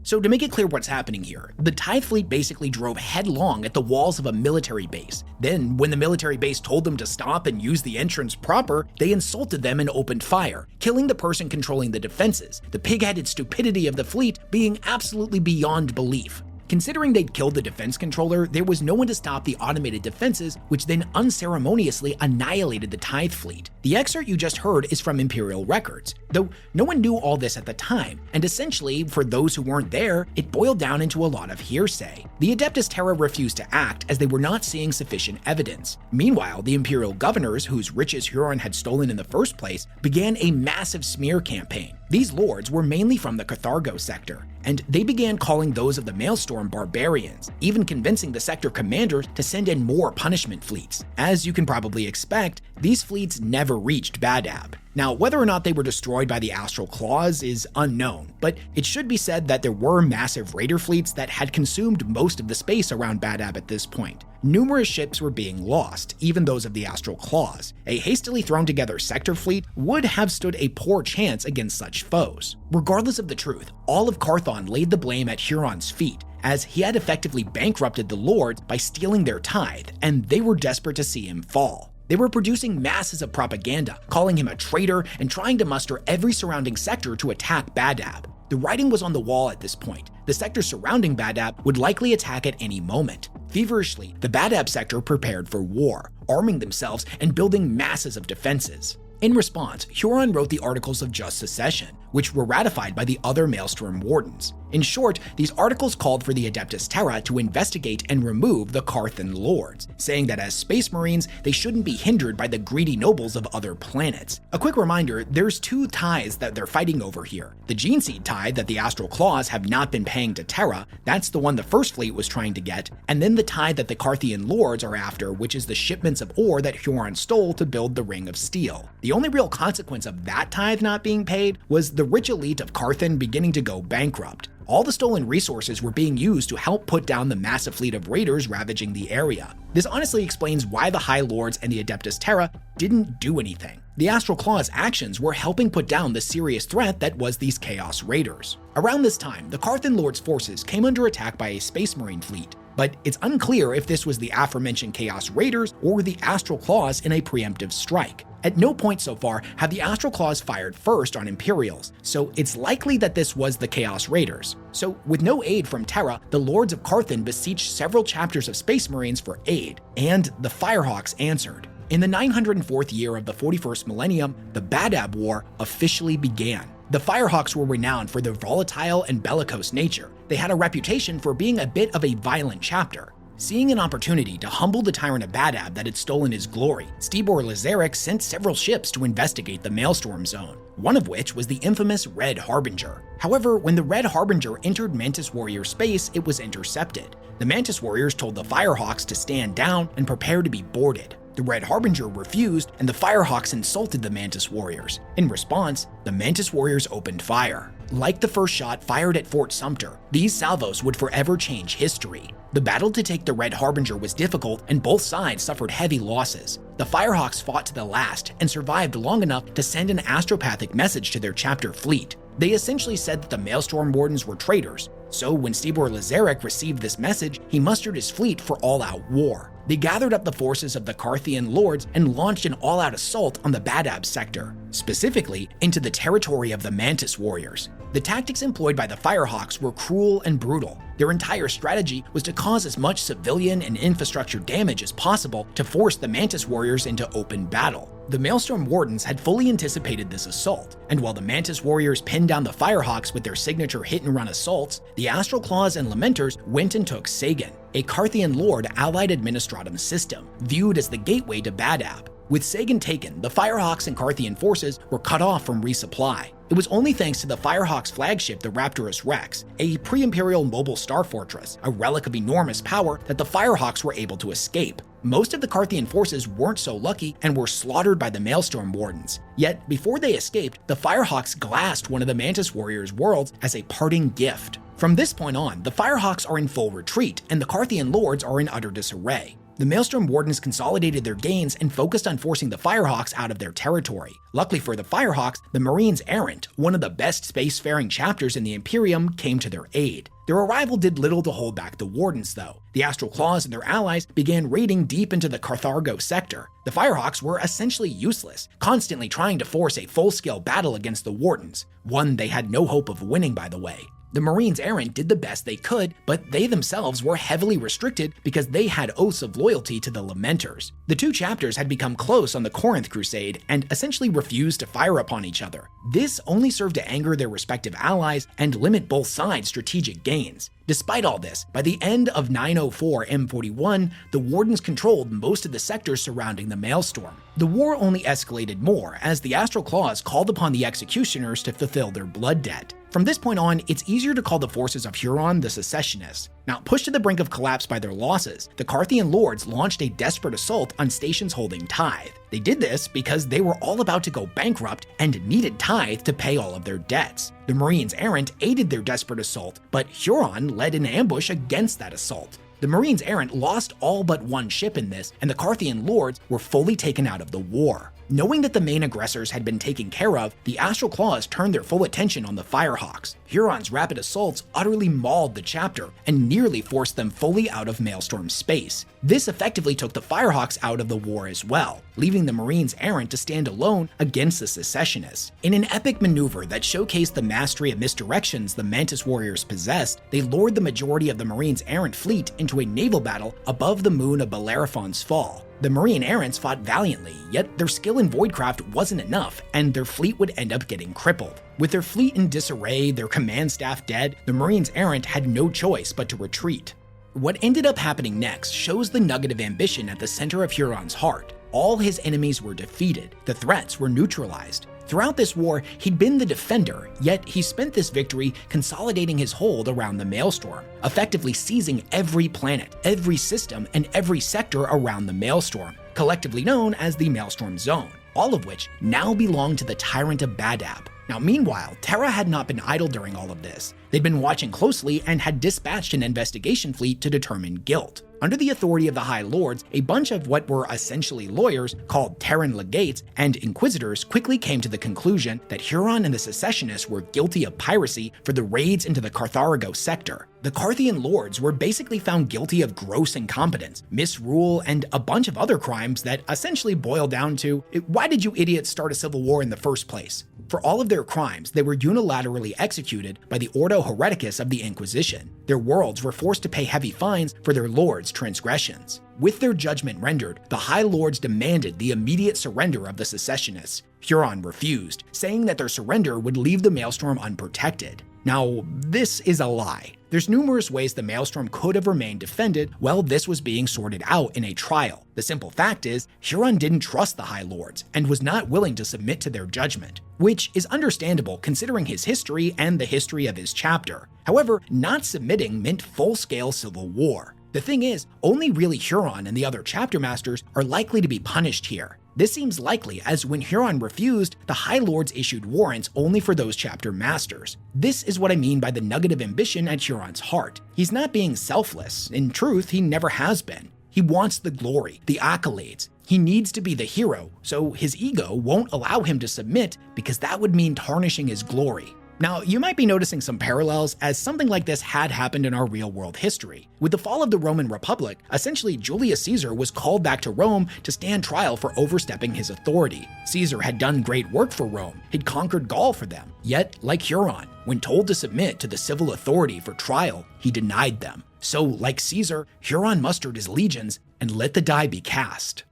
Speaker 1: So to make it clear what's happening here, the Tithe fleet basically drove headlong at the walls of a military base. Then, when the military base told them to stop and use the entrance proper, they insulted them and opened fire, killing the person controlling the defenses, the pig-headed stupidity of the fleet being absolutely beyond belief. Considering they'd killed the defense controller, there was no one to stop the automated defenses, which then unceremoniously annihilated the Tithe fleet. The excerpt you just heard is from Imperial records, though no one knew all this at the time, and essentially, for those who weren't there, it boiled down into a lot of hearsay. The Adeptus Terra refused to act as they were not seeing sufficient evidence. Meanwhile, the Imperial governors, whose riches Huron had stolen in the first place, began a massive smear campaign. These lords were mainly from the Cathargo sector, and they began calling those of the Maelstrom barbarians, even convincing the sector commanders to send in more punishment fleets. As you can probably expect, these fleets never reached Badab. Now, whether or not they were destroyed by the Astral Claws is unknown, but it should be said that there were massive raider fleets that had consumed most of the space around Badab at this point. Numerous ships were being lost, even those of the Astral Claws. A hastily thrown together sector fleet would have stood a poor chance against such foes. Regardless of the truth, all of Carthon laid the blame at Huron's feet, as he had effectively bankrupted the lords by stealing their tithe, and they were desperate to see him fall. They were producing masses of propaganda, calling him a traitor and trying to muster every surrounding sector to attack Badab. The writing was on the wall at this point. The sector surrounding Badab would likely attack at any moment. Feverishly, the Badab sector prepared for war, arming themselves and building masses of defenses. In response, Huron wrote the Articles of Just Succession, which were ratified by the other Maelstrom Wardens. In short, these articles called for the Adeptus Terra to investigate and remove the Carthan lords, saying that as Space Marines, they shouldn't be hindered by the greedy nobles of other planets. A quick reminder, there's two tithes that they're fighting over here. The Gene Seed tithe that the Astral Claws have not been paying to Terra, that's the one the First Fleet was trying to get, and then the tithe that the Carthian lords are after, which is the shipments of ore that Huron stole to build the Ring of Steel. The only real consequence of that tithe not being paid was the rich elite of Carthan beginning to go bankrupt. All the stolen resources were being used to help put down the massive fleet of raiders ravaging the area. This honestly explains why the High Lords and the Adeptus Terra didn't do anything. The Astral Claws' actions were helping put down the serious threat that was these Chaos Raiders. Around this time, the Carthan Lords' forces came under attack by a Space Marine fleet, but it's unclear if this was the aforementioned Chaos Raiders or the Astral Claws in a preemptive strike. At no point so far have the Astral Claws fired first on Imperials, so it's likely that this was the Chaos Raiders. So with no aid from Terra, the Lords of Carthan beseeched several chapters of Space Marines for aid, and the Firehawks answered. In the 904th year of the 41st millennium, the Badab War officially began. The Firehawks were renowned for their volatile and bellicose nature. They had a reputation for being a bit of a violent chapter. Seeing an opportunity to humble the Tyrant of Badab that had stolen his glory, Stibor Lazaric sent several ships to investigate the Maelstrom Zone, one of which was the infamous Red Harbinger. However, when the Red Harbinger entered Mantis Warrior space, it was intercepted. The Mantis Warriors told the Firehawks to stand down and prepare to be boarded. The Red Harbinger refused, and the Firehawks insulted the Mantis Warriors. In response, the Mantis Warriors opened fire. Like the first shot fired at Fort Sumter, these salvos would forever change history. The battle to take the Red Harbinger was difficult, and both sides suffered heavy losses. The Firehawks fought to the last and survived long enough to send an astropathic message to their chapter fleet. They essentially said that the Maelstrom Wardens were traitors, so when Stibor Lazaric received this message, he mustered his fleet for all-out war. They gathered up the forces of the Carthian lords and launched an all-out assault on the Badab sector, specifically into the territory of the Mantis Warriors. The tactics employed by the Firehawks were cruel and brutal. Their entire strategy was to cause as much civilian and infrastructure damage as possible to force the Mantis Warriors into open battle. The Maelstrom Wardens had fully anticipated this assault, and while the Mantis Warriors pinned down the Firehawks with their signature hit-and-run assaults, the Astral Claws and Lamenters went and took Sagan. a Carthian lord allied administratum system, viewed as the gateway to Badab. With Sagan taken, the Firehawks and Carthian forces were cut off from resupply. It was only thanks to the Firehawks' flagship, the Raptorus Rex, a pre-imperial mobile star fortress, a relic of enormous power, that the Firehawks were able to escape. Most of the Carthian forces weren't so lucky and were slaughtered by the Maelstrom Wardens. Yet, before they escaped, the Firehawks glassed one of the Mantis Warriors' worlds as a parting gift. From this point on, the Firehawks are in full retreat, and the Carthian lords are in utter disarray. The Maelstrom Wardens consolidated their gains and focused on forcing the Firehawks out of their territory. Luckily for the Firehawks, the Marines Errant, one of the best spacefaring chapters in the Imperium, came to their aid. Their arrival did little to hold back the Wardens, though. The Astral Claws and their allies began raiding deep into the Carthargo sector. The Firehawks were essentially useless, constantly trying to force a full-scale battle against the Wardens, one they had no hope of winning, by the way. The Marines Errant did the best they could, but they themselves were heavily restricted because they had oaths of loyalty to the Lamenters. The two chapters had become close on the Corinth Crusade and essentially refused to fire upon each other. This only served to anger their respective allies and limit both sides' strategic gains. Despite all this, by the end of 904 M41, the Wardens controlled most of the sectors surrounding the Maelstrom. The war only escalated more as the Astral Claws called upon the Executioners to fulfill their blood debt. From this point on, it's easier to call the forces of Huron the Secessionists. Now, pushed to the brink of collapse by their losses, the Carthian lords launched a desperate assault on stations holding tithe. They did this because they were all about to go bankrupt and needed tithe to pay all of their debts. The Marines Errant aided their desperate assault, but Huron led an ambush against that assault. The Marines Errant lost all but one ship in this, and the Carthian lords were fully taken out of the war. Knowing that the main aggressors had been taken care of, the Astral Claws turned their full attention on the Firehawks. Huron's rapid assaults utterly mauled the chapter and nearly forced them fully out of Maelstrom space. This effectively took the Firehawks out of the war as well, leaving the Marines Errant to stand alone against the Secessionists. In an epic maneuver that showcased the mastery of misdirections the Mantis Warriors possessed, they lured the majority of the Marines Errant fleet into a naval battle above the moon of Bellerophon's Fall. The Marine Errants fought valiantly, yet their skill in voidcraft wasn't enough, and their fleet would end up getting crippled. With their fleet in disarray, their command staff dead, the Marines Errant had no choice but to retreat. What ended up happening next shows the nugget of ambition at the center of Huron's heart. All his enemies were defeated, the threats were neutralized. Throughout this war, he'd been the defender, yet he spent this victory consolidating his hold around the Maelstrom, effectively seizing every planet, every system, and every sector around the Maelstrom, collectively known as the Maelstrom Zone, all of which now belong to the Tyrant of Badab. Now, meanwhile, Terra had not been idle during all of this. They'd been watching closely and had dispatched an investigation fleet to determine guilt. Under the authority of the High Lords, a bunch of what were essentially lawyers, called Terran legates and inquisitors, quickly came to the conclusion that Huron and the Secessionists were guilty of piracy for the raids into the Carthargo sector. The Carthian lords were basically found guilty of gross incompetence, misrule, and a bunch of other crimes that essentially boil down to, why did you idiots start a civil war in the first place? For all of their crimes, they were unilaterally executed by the Ordo Hereticus of the Inquisition. Their worlds were forced to pay heavy fines for their lords' transgressions. With their judgment rendered, the High Lords demanded the immediate surrender of the Secessionists. Huron refused, saying that their surrender would leave the Maelstrom unprotected. Now, this is a lie. There's numerous ways the Maelstrom could have remained defended while this was being sorted out in a trial. The simple fact is, Huron didn't trust the High Lords and was not willing to submit to their judgment, which is understandable considering his history and the history of his chapter. However, not submitting meant full-scale civil war. The thing is, only really Huron and the other chapter masters are likely to be punished here. This seems likely as when Huron refused, the High Lords issued warrants only for those chapter masters. This is what I mean by the nugget of ambition at Huron's heart. He's not being selfless. In truth, he never has been. He wants the glory, the accolades. He needs to be the hero, so his ego won't allow him to submit because that would mean tarnishing his glory. Now, you might be noticing some parallels as something like this had happened in our real-world history. With the fall of the Roman Republic, essentially Julius Caesar was called back to Rome to stand trial for overstepping his authority. Caesar had done great work for Rome. He'd conquered Gaul for them. Yet, like Huron, when told to submit to the civil authority for trial, he denied them. So, like Caesar, Huron mustered his legions and let the die be cast.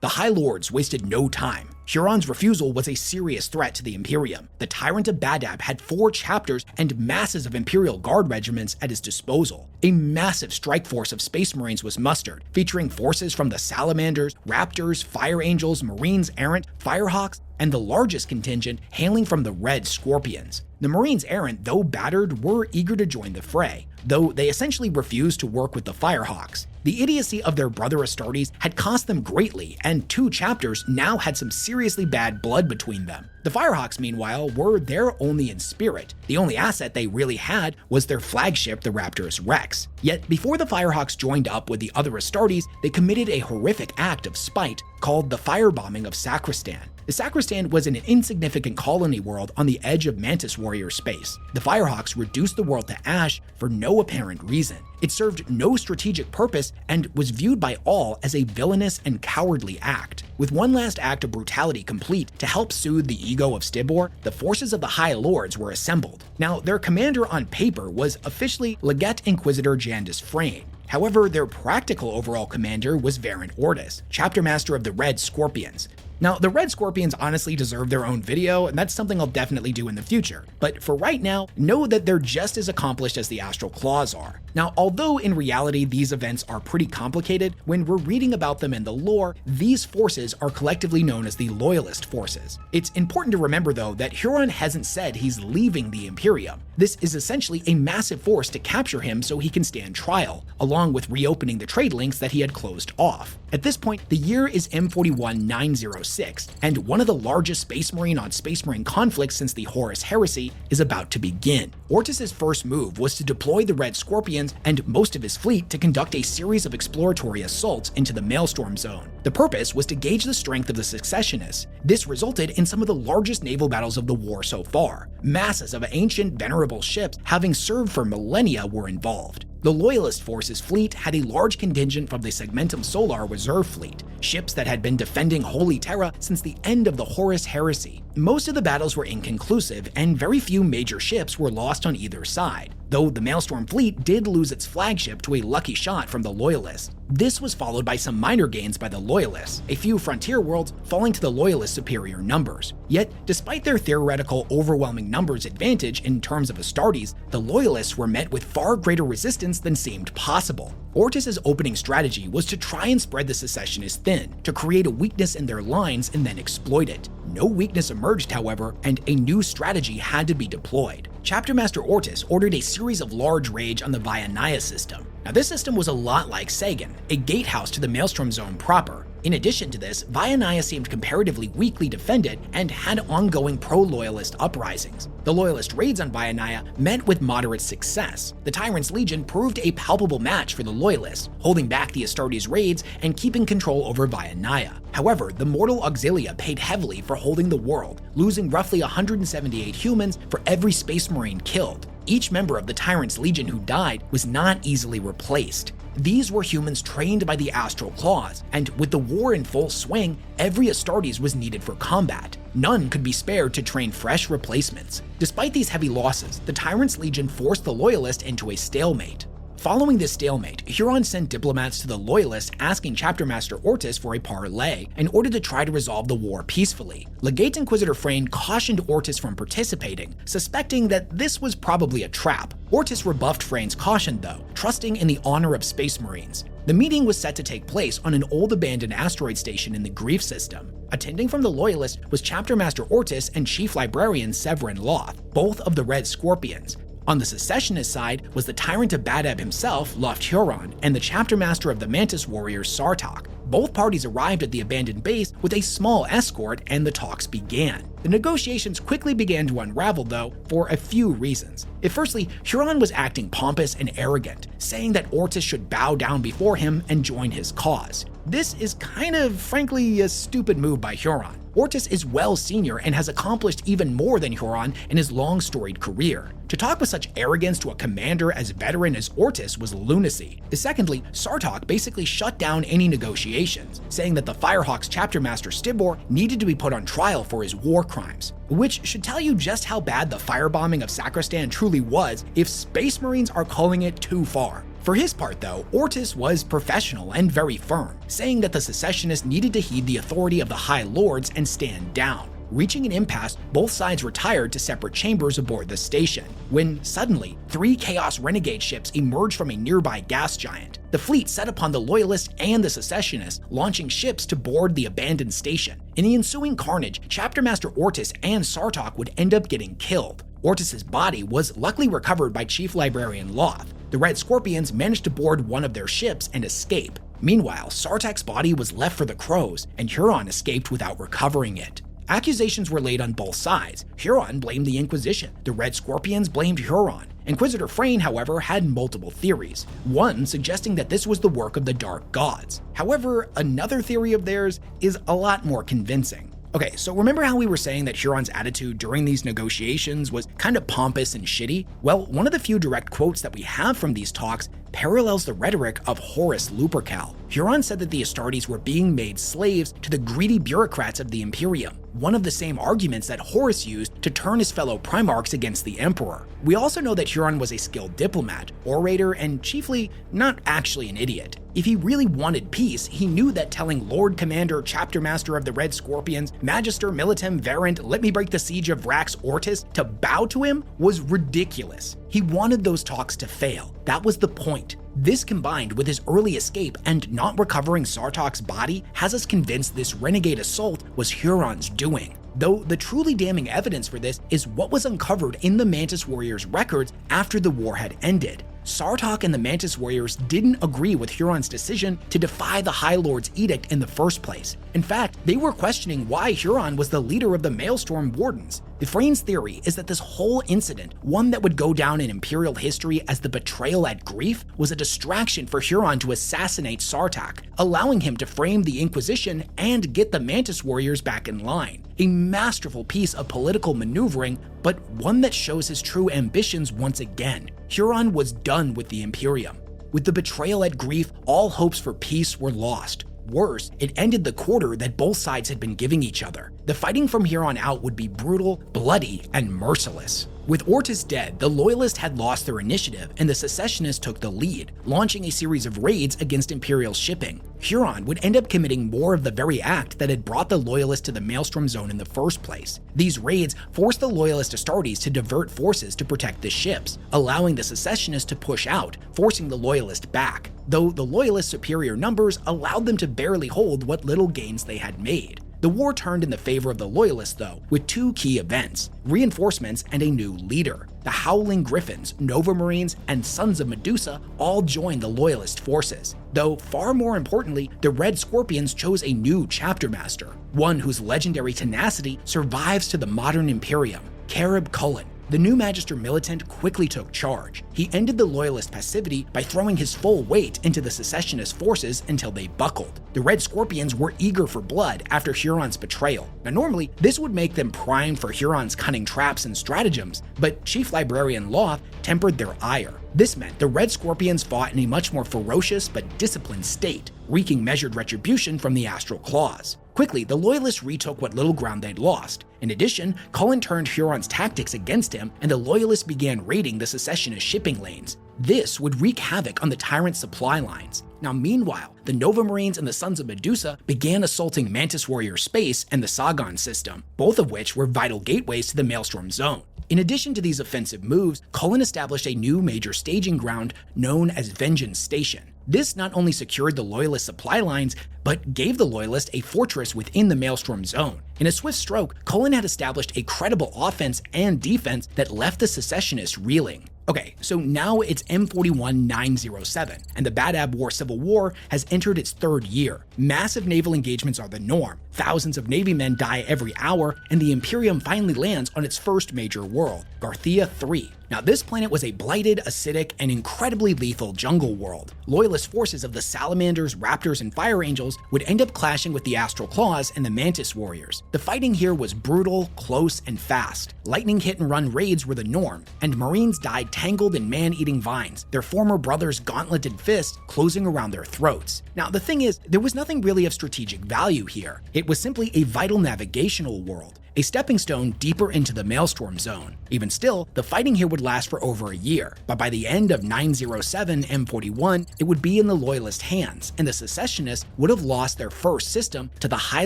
Speaker 1: The High Lords wasted no time. Huron's refusal was a serious threat to the Imperium. The Tyrant of Badab had 4 chapters and masses of Imperial Guard regiments at his disposal. A massive strike force of Space Marines was mustered, featuring forces from the Salamanders, Raptors, Fire Angels, Marines Errant, Firehawks, and the largest contingent hailing from the Red Scorpions. The Marines Errant, though battered, were eager to join the fray, though they essentially refused to work with the Firehawks. The idiocy of their brother Astartes had cost them greatly, and 2 chapters now had some seriously bad blood between them. The Firehawks, meanwhile, were there only in spirit. The only asset they really had was their flagship, the Raptor's Rex. Yet, before the Firehawks joined up with the other Astartes, they committed a horrific act of spite called the firebombing of Sacristan. The Sacristan was an insignificant colony world on the edge of Mantis Warrior space. The Firehawks reduced the world to ash for no apparent reason. It served no strategic purpose and was viewed by all as a villainous and cowardly act. With one last act of brutality complete to help soothe the ego of Stibor, the forces of the High Lords were assembled. Now, their commander on paper was officially Legate Inquisitor Jandis Frayne. However, their practical overall commander was Varant Ortis, chapter master of the Red Scorpions. Now, the Red Scorpions honestly deserve their own video, and that's something I'll definitely do in the future. But for right now, know that they're just as accomplished as the Astral Claws are. Now, although in reality these events are pretty complicated, when we're reading about them in the lore, these forces are collectively known as the Loyalist forces. It's important to remember though that Huron hasn't said he's leaving the Imperium. This is essentially a massive force to capture him so he can stand trial, along with reopening the trade links that he had closed off. At this point, the year is M41-906, and one of the largest Space Marine on Space Marine conflicts since the Horus Heresy is about to begin. Ortis's first move was to deploy the Red Scorpions and most of his fleet to conduct a series of exploratory assaults into the Maelstrom Zone. The purpose was to gauge the strength of the Successionists. This resulted in some of the largest naval battles of the war so far. Masses of ancient, venerable ships, having served for millennia, were involved. The Loyalist forces fleet had a large contingent from the Segmentum Solar Reserve Fleet, ships that had been defending Holy Terra since the end of the Horus Heresy. Most of the battles were inconclusive, and very few major ships were lost on either side, though the Maelstrom fleet did lose its flagship to a lucky shot from the Loyalists. This was followed by some minor gains by the Loyalists, a few frontier worlds falling to the Loyalists' superior numbers. Yet, despite their theoretical overwhelming numbers advantage in terms of Astartes, the Loyalists were met with far greater resistance than seemed possible. Ortis's opening strategy was to try and spread the Secessionists thin, to create a weakness in their lines and then exploit it. No weakness emerged, however, and a new strategy had to be deployed. Chapter Master Ortis ordered a series of large raids on the Vianaya system. Now, this system was a lot like Sagan, a gatehouse to the Maelstrom Zone proper. In addition to this, Vianaya seemed comparatively weakly defended and had ongoing pro-Loyalist uprisings. The Loyalist raids on Vianaya met with moderate success. The Tyrant's Legion proved a palpable match for the Loyalists, holding back the Astartes raids and keeping control over Vianaya. However, the mortal Auxilia paid heavily for holding the world, losing roughly 178 humans for every Space Marine killed. Each member of the Tyrant's Legion who died was not easily replaced. These were humans trained by the Astral Claws, and with the war in full swing, every Astartes was needed for combat. None could be spared to train fresh replacements. Despite these heavy losses, the Tyrant's Legion forced the Loyalists into a stalemate. Following this stalemate, Huron sent diplomats to the Loyalists asking Chapter Master Ortis for a parley in order to try to resolve the war peacefully. Legate Inquisitor Frayne cautioned Ortis from participating, suspecting that this was probably a trap. Ortis rebuffed Frayne's caution though, trusting in the honor of Space Marines. The meeting was set to take place on an old abandoned asteroid station in the Grief system. Attending from the Loyalists was Chapter Master Ortis and Chief Librarian Severin Loth, both of the Red Scorpions. On the Secessionist side was the Tyrant of Badab himself, Luft Huron, and the Chapter Master of the Mantis Warriors, Sartok. Both parties arrived at the abandoned base with a small escort, and the talks began. The negotiations quickly began to unravel though, for a few reasons. Firstly, Huron was acting pompous and arrogant, saying that Ortis should bow down before him and join his cause. This is kind of, frankly, a stupid move by Huron. Ortis is well senior and has accomplished even more than Huron in his long storied career. To talk with such arrogance to a commander as veteran as Ortis was lunacy. Secondly, Sartok basically shut down any negotiations, saying that the Firehawks chapter master Stibor needed to be put on trial for his war crimes, which should tell you just how bad the firebombing of Sacristan truly was if Space Marines are calling it too far. For his part though, Ortis was professional and very firm, saying that the secessionists needed to heed the authority of the High Lords and stand down. Reaching an impasse, both sides retired to separate chambers aboard the station, when suddenly, 3 Chaos Renegade ships emerged from a nearby gas giant. The fleet set upon the Loyalists and the Secessionists, launching ships to board the abandoned station. In the ensuing carnage, Chapter Master Ortis and Sartok would end up getting killed. Ortis's body was luckily recovered by Chief Librarian Loth. The Red Scorpions managed to board one of their ships and escape. Meanwhile, Sartak's body was left for the Crows, and Huron escaped without recovering it. Accusations were laid on both sides. Huron blamed the Inquisition. The Red Scorpions blamed Huron. Inquisitor Frayne, however, had multiple theories, one suggesting that this was the work of the Dark Gods. However, another theory of theirs is a lot more convincing. Okay, so remember how we were saying that Huron's attitude during these negotiations was kind of pompous and shitty? Well, one of the few direct quotes that we have from these talks parallels the rhetoric of Horus Lupercal. Huron said that the Astartes were being made slaves to the greedy bureaucrats of the Imperium, one of the same arguments that Horus used to turn his fellow Primarchs against the Emperor. We also know that Huron was a skilled diplomat, orator, and chiefly not actually an idiot. If he really wanted peace, he knew that telling Lord Commander, Chapter Master of the Red Scorpions, Magister Militem Verant, let me break the siege of Rax Ortis, to bow to him was ridiculous. He wanted those talks to fail. That was the point. This combined with his early escape and not recovering Sartok's body has us convinced this renegade assault was Huron's doing. Though the truly damning evidence for this is what was uncovered in the Mantis Warriors' records after the war had ended. Sartok and the Mantis Warriors didn't agree with Huron's decision to defy the High Lord's edict in the first place. In fact, they were questioning why Huron was the leader of the Maelstrom Wardens. The Frayne's theory is that this whole incident, one that would go down in Imperial history as the betrayal at Grief, was a distraction for Huron to assassinate Sartok, allowing him to frame the Inquisition and get the Mantis Warriors back in line. A masterful piece of political maneuvering, but one that shows his true ambitions once again. Huron was done with the Imperium. With the betrayal at Grief, all hopes for peace were lost. Worse, it ended the quarter that both sides had been giving each other. The fighting from here on out would be brutal, bloody, and merciless. With Ortis dead, the Loyalists had lost their initiative and the Secessionists took the lead, launching a series of raids against Imperial shipping. Huron would end up committing more of the very act that had brought the Loyalists to the Maelstrom Zone in the first place. These raids forced the Loyalist Astartes to divert forces to protect the ships, allowing the Secessionists to push out, forcing the Loyalists back, though the Loyalists' superior numbers allowed them to barely hold what little gains they had made. The war turned in the favor of the Loyalists though, with two key events: reinforcements and a new leader. The Howling Griffins, Nova Marines, and Sons of Medusa all joined the Loyalist forces. Though far more importantly, the Red Scorpions chose a new chapter master, one whose legendary tenacity survives to the modern Imperium, Carib Cullen. The new Magister Militant quickly took charge. He ended the Loyalist passivity by throwing his full weight into the Secessionist forces until they buckled. The Red Scorpions were eager for blood after Huron's betrayal. Now normally, this would make them primed for Huron's cunning traps and stratagems, but Chief Librarian Loth tempered their ire. This meant the Red Scorpions fought in a much more ferocious but disciplined state, wreaking measured retribution from the Astral Claws. Quickly, the Loyalists retook what little ground they'd lost. In addition, Cullen turned Huron's tactics against him, and the Loyalists began raiding the Secessionist shipping lanes. This would wreak havoc on the Tyrant supply lines. Now meanwhile, the Nova Marines and the Sons of Medusa began assaulting Mantis Warrior Space and the Sagon system, both of which were vital gateways to the Maelstrom Zone. In addition to these offensive moves, Cullen established a new major staging ground known as Vengeance Station. This not only secured the Loyalist supply lines, but gave the Loyalists a fortress within the Maelstrom Zone. In a swift stroke, Cullen had established a credible offense and defense that left the Secessionists reeling. Okay, so now it's M41-907, and the Badab War Civil War has entered its third year. Massive naval engagements are the norm, thousands of Navy men die every hour, and the Imperium finally lands on its first major world, Garthia III. Now this planet was a blighted, acidic, and incredibly lethal jungle world. Loyalist forces of the Salamanders, Raptors, and Fire Angels would end up clashing with the Astral Claws and the Mantis Warriors. The fighting here was brutal, close, and fast. Lightning hit-and-run raids were the norm, and Marines died tangled in man-eating vines, their former brothers' gauntleted fists closing around their throats. Now the thing is, there was nothing really of strategic value here. It was simply a vital navigational world. a stepping stone deeper into the Maelstrom Zone. Even still, the fighting here would last for over a year, but by the end of 907 M41, it would be in the Loyalist hands, and the secessionists would have lost their first system to the High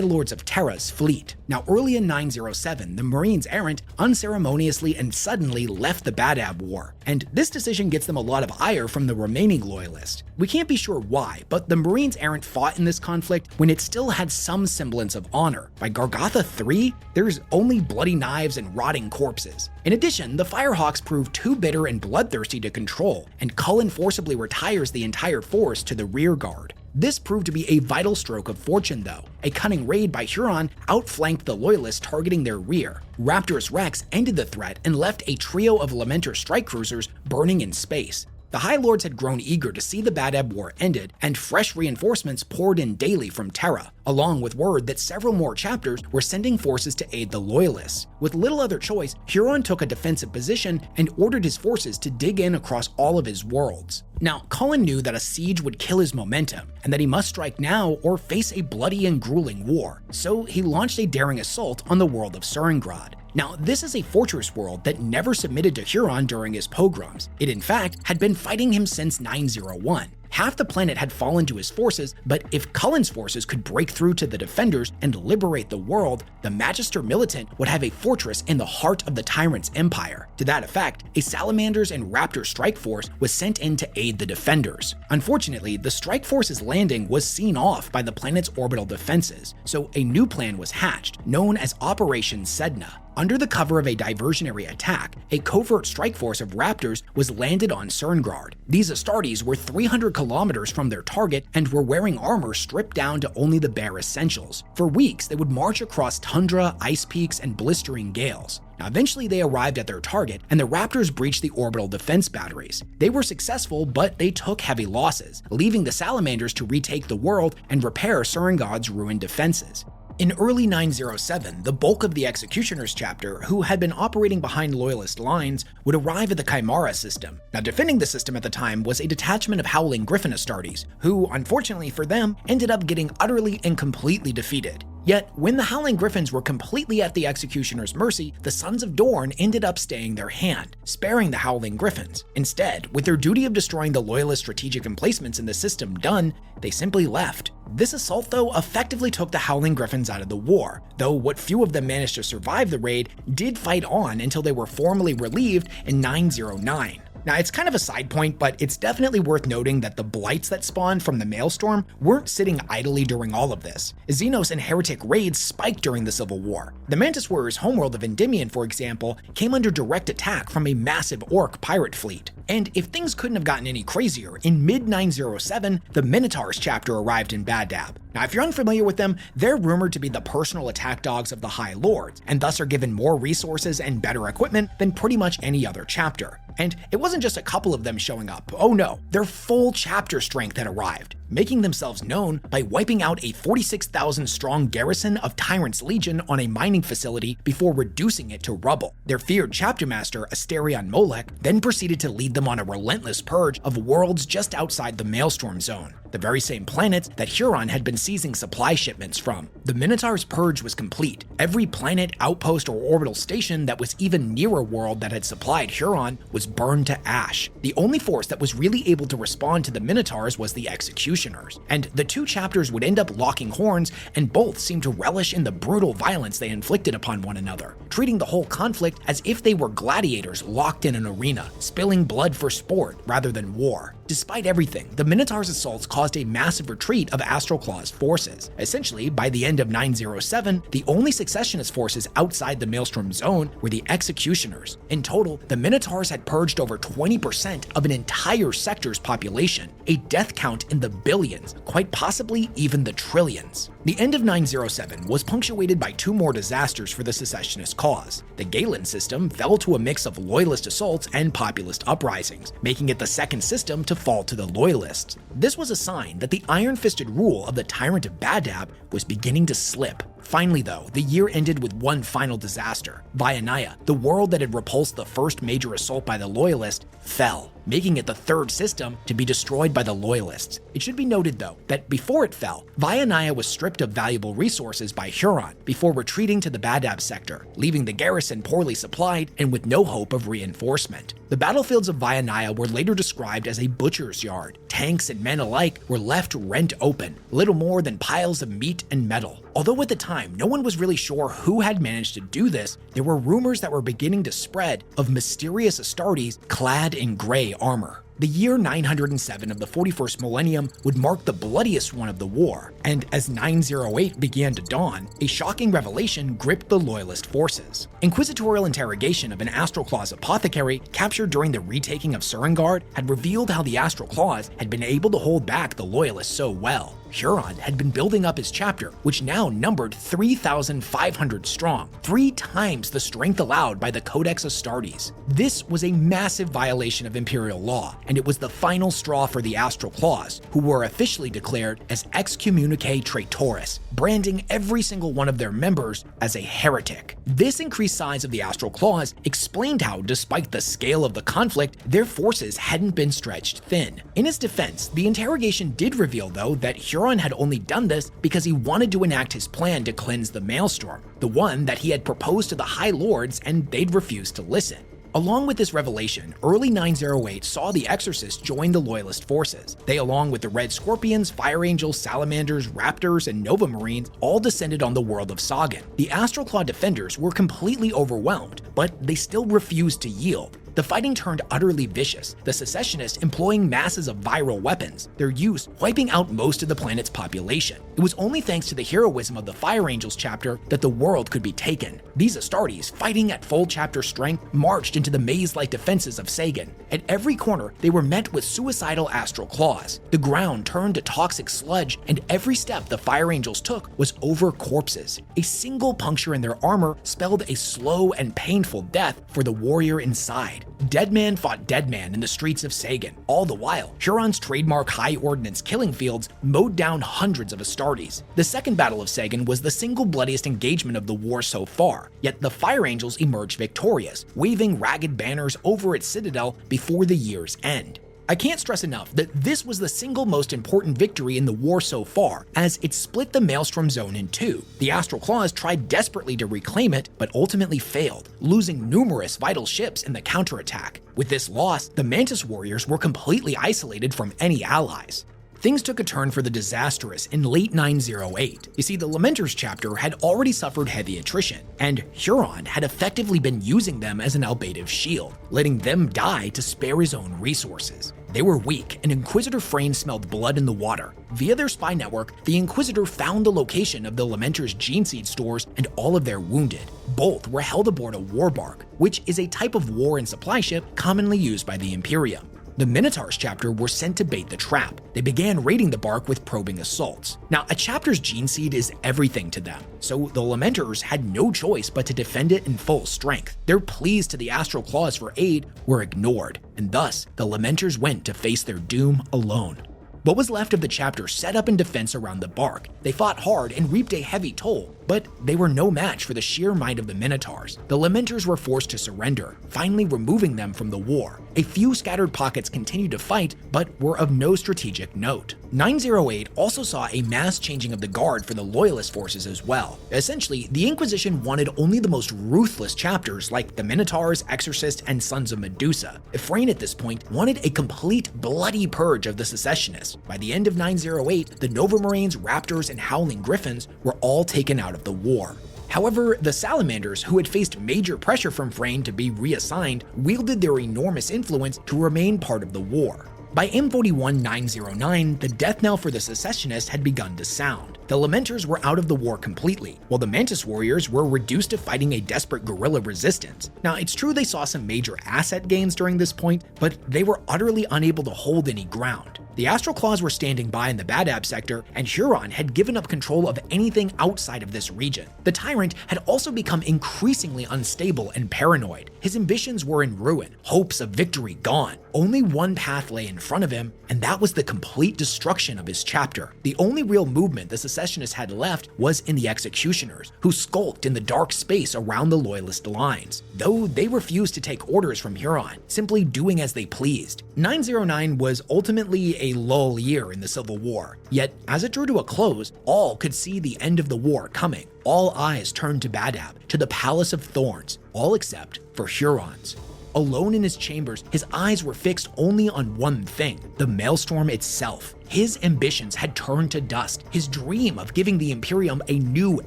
Speaker 1: Lords of Terra's fleet. Now, early in 907, the Marines Errant unceremoniously and suddenly left the Badab War, and this decision gets them a lot of ire from the remaining Loyalists. We can't be sure why, but the Marines Errant fought in this conflict when it still had some semblance of honor. By Gargotha III, there's only bloody knives and rotting corpses. In addition, the Firehawks prove too bitter and bloodthirsty to control, and Cullen forcibly retires the entire force to the rear guard. This proved to be a vital stroke of fortune though. A cunning raid by Huron outflanked the Loyalists targeting their rear. Raptorous Rex ended the threat and left a trio of Lamenter strike cruisers burning in space. The High Lords had grown eager to see the Badab War ended, and fresh reinforcements poured in daily from Terra, along with word that several more chapters were sending forces to aid the Loyalists. With little other choice, Huron took a defensive position and ordered his forces to dig in across all of his worlds. Now, Cullen knew that a siege would kill his momentum, and that he must strike now or face a bloody and grueling war, so he launched a daring assault on the world of Surengrad. Now, this is a fortress world that never submitted to Huron during his pogroms. It in fact had been fighting him since 901. Half the planet had fallen to his forces, but if Cullen's forces could break through to the defenders and liberate the world, the Magister Militant would have a fortress in the heart of the Tyrant's empire. To that effect, a Salamanders and Raptor strike force was sent in to aid the defenders. Unfortunately, the strike force's landing was seen off by the planet's orbital defenses, so a new plan was hatched, known as Operation Sedna. Under the cover of a diversionary attack, a covert strike force of Raptors was landed on Surengrad. These Astartes were 300 kilometers from their target and were wearing armor stripped down to only the bare essentials. For weeks, they would march across tundra, ice peaks, and blistering gales. Now, eventually they arrived at their target, and the Raptors breached the orbital defense batteries. They were successful, but they took heavy losses, leaving the Salamanders to retake the world and repair Surengrad's ruined defenses. In early 907, the bulk of the Executioners chapter, who had been operating behind Loyalist lines, would arrive at the Chimera system. Now, defending the system at the time was a detachment of Howling Griffin Astartes, who, unfortunately for them, ended up getting utterly and completely defeated. Yet, when the Howling Griffins were completely at the Executioner's mercy, the Sons of Dorn ended up staying their hand, sparing the Howling Griffins. Instead, with their duty of destroying the Loyalist strategic emplacements in the system done, they simply left. This assault, though, effectively took the Howling Griffins out of the war, though what few of them managed to survive the raid did fight on until they were formally relieved in 909. Now, it's kind of a side point, but it's definitely worth noting that the blights that spawned from the Maelstrom weren't sitting idly during all of this. Xenos and Heretic raids spiked during the Civil War. The Mantis Warriors' homeworld of Endymion, for example, came under direct attack from a massive Orc pirate fleet. And if things couldn't have gotten any crazier, in mid-907, the Minotaurs chapter arrived in Badab. Now, if you're unfamiliar with them, they're rumored to be the personal attack dogs of the High Lords, and thus are given more resources and better equipment than pretty much any other chapter. And it wasn't just a couple of them showing up. Oh no, their full chapter strength had arrived, making themselves known by wiping out a 46,000 strong garrison of Tyrant's Legion on a mining facility before reducing it to rubble. Their feared chapter master, Asterion Molech, then proceeded to lead them on a relentless purge of worlds just outside the Maelstrom Zone, the very same planets that Huron had been seizing supply shipments from. The Minotaur's purge was complete. Every planet, outpost, or orbital station that was even near a world that had supplied Huron was burned to ash. The only force that was really able to respond to the Minotaurs was the Executioners, and the two chapters would end up locking horns, and both seemed to relish in the brutal violence they inflicted upon one another, treating the whole conflict as if they were gladiators locked in an arena, spilling blood for sport rather than war. Despite everything, the Minotaur's assaults caused a massive retreat of Astral Claws forces. Essentially, by the end of 907, the only secessionist forces outside the Maelstrom Zone were the Executioners. In total, the Minotaurs had purged over 20% of an entire sector's population, a death count in the billions, quite possibly even the trillions. The end of 907 was punctuated by two more disasters for the secessionist cause. The Galen system fell to a mix of loyalist assaults and populist uprisings, making it the second system to fall to the loyalists. This was a sign that the iron-fisted rule of the Tyrant of Badab was beginning to slip. Finally though, the year ended with one final disaster. Vianaya, the world that had repulsed the first major assault by the Loyalists, fell, making it the third system to be destroyed by the Loyalists. It should be noted though, that before it fell, Vianaya was stripped of valuable resources by Huron before retreating to the Badab sector, leaving the garrison poorly supplied and with no hope of reinforcement. The battlefields of Vianaya were later described as a butcher's yard. Tanks and men alike were left rent open, little more than piles of meat and metal. Although at the time no one was really sure who had managed to do this, there were rumors that were beginning to spread of mysterious Astartes clad in gray armor. The year 907 of the 41st millennium would mark the bloodiest one of the war, and as 908 began to dawn, a shocking revelation gripped the Loyalist forces. Inquisitorial interrogation of an Astral Claws apothecary captured during the retaking of Surengard had revealed how the Astral Claws had been able to hold back the Loyalists so well. Huron had been building up his chapter, which now numbered 3,500 strong, 3 times the strength allowed by the Codex Astartes. This was a massive violation of Imperial law, and it was the final straw for the Astral Claws, who were officially declared as excommunicate traitoris, branding every single one of their members as a heretic. This increased size of the Astral Claws explained how, despite the scale of the conflict, their forces hadn't been stretched thin. In his defense, the interrogation did reveal, though, that Huron had only done this because he wanted to enact his plan to cleanse the Maelstrom, the one that he had proposed to the High Lords and they'd refused to listen. Along with this revelation, early 908 saw the Exorcists join the Loyalist forces. They, along with the Red Scorpions, Fire Angels, Salamanders, Raptors, and Nova Marines, all descended on the world of Sagan. The Astral Claw defenders were completely overwhelmed, but they still refused to yield. The fighting turned utterly vicious, the secessionists employing masses of viral weapons, their use wiping out most of the planet's population. It was only thanks to the heroism of the Fire Angels chapter that the world could be taken. These Astartes, fighting at full chapter strength, marched into the maze-like defenses of Sagan. At every corner, they were met with suicidal Astral Claws. The ground turned to toxic sludge, and every step the Fire Angels took was over corpses. A single puncture in their armor spelled a slow and painful death for the warrior inside. Dead man fought dead man in the streets of Sagan. All the while, Huron's trademark high ordnance killing fields mowed down hundreds of Astartes. The second Battle of Sagan was the single bloodiest engagement of the war so far, yet the Fire Angels emerged victorious, waving ragged banners over its citadel before the year's end. I can't stress enough that this was the single most important victory in the war so far, as it split the Maelstrom Zone in two. The Astral Claws tried desperately to reclaim it, but ultimately failed, losing numerous vital ships in the counterattack. With this loss, the Mantis Warriors were completely isolated from any allies. Things took a turn for the disastrous in late 908. You see, the Lamenters chapter had already suffered heavy attrition, and Huron had effectively been using them as an albative shield, letting them die to spare his own resources. They were weak, and Inquisitor Frayne smelled blood in the water. Via their spy network, the Inquisitor found the location of the Lamenters' gene seed stores and all of their wounded. Both were held aboard a warbark, which is a type of war and supply ship commonly used by the Imperium. The Minotaurs chapter were sent to bait the trap. They began raiding the bark with probing assaults. Now, a chapter's gene seed is everything to them, so the Lamenters had no choice but to defend it in full strength. Their pleas to the Astral Claws for aid were ignored, and thus the Lamenters went to face their doom alone. What was left of the chapter set up in defense around the bark. They fought hard and reaped a heavy toll, but they were no match for the sheer might of the Minotaurs. The Lamenters were forced to surrender, finally removing them from the war. A few scattered pockets continued to fight, but were of no strategic note. 908 also saw a mass changing of the guard for the Loyalist forces as well. Essentially, the Inquisition wanted only the most ruthless chapters like the Minotaurs, Exorcist, and Sons of Medusa. Frayne at this point wanted a complete bloody purge of the secessionists. By the end of 908, the Nova Marines, Raptors, and Howling Griffins were all taken out of the war. However, the Salamanders, who had faced major pressure from Frayne to be reassigned, wielded their enormous influence to remain part of the war. By M41-909, the death knell for the secessionists had begun to sound. The Lamenters were out of the war completely, while the Mantis Warriors were reduced to fighting a desperate guerrilla resistance. Now, it's true they saw some major asset gains during this point, but they were utterly unable to hold any ground. The Astral Claws were standing by in the Badab sector, and Huron had given up control of anything outside of this region. The Tyrant had also become increasingly unstable and paranoid. His ambitions were in ruin, hopes of victory gone. Only one path lay in front of him, and that was the complete destruction of his chapter. The only real movement the secessionists had left was in the executioners, who skulked in the dark space around the loyalist lines, though they refused to take orders from Huron, simply doing as they pleased. 909 was ultimately a lull year in the Civil War, yet as it drew to a close, all could see the end of the war coming. All eyes turned to Badab, to the Palace of Thorns, all except for Huron's. Alone in his chambers, his eyes were fixed only on one thing, the Maelstrom itself. His ambitions had turned to dust. His dream of giving the Imperium a new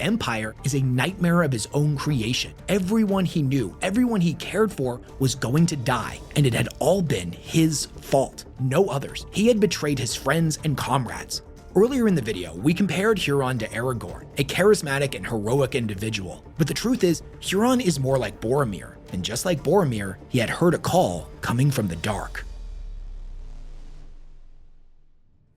Speaker 1: empire is a nightmare of his own creation. Everyone he knew, everyone he cared for was going to die, and it had all been his fault, no others. He had betrayed his friends and comrades. Earlier in the video, we compared Huron to Aragorn, a charismatic and heroic individual. But the truth is, Huron is more like Boromir, and just like Boromir, he had heard a call coming from the dark.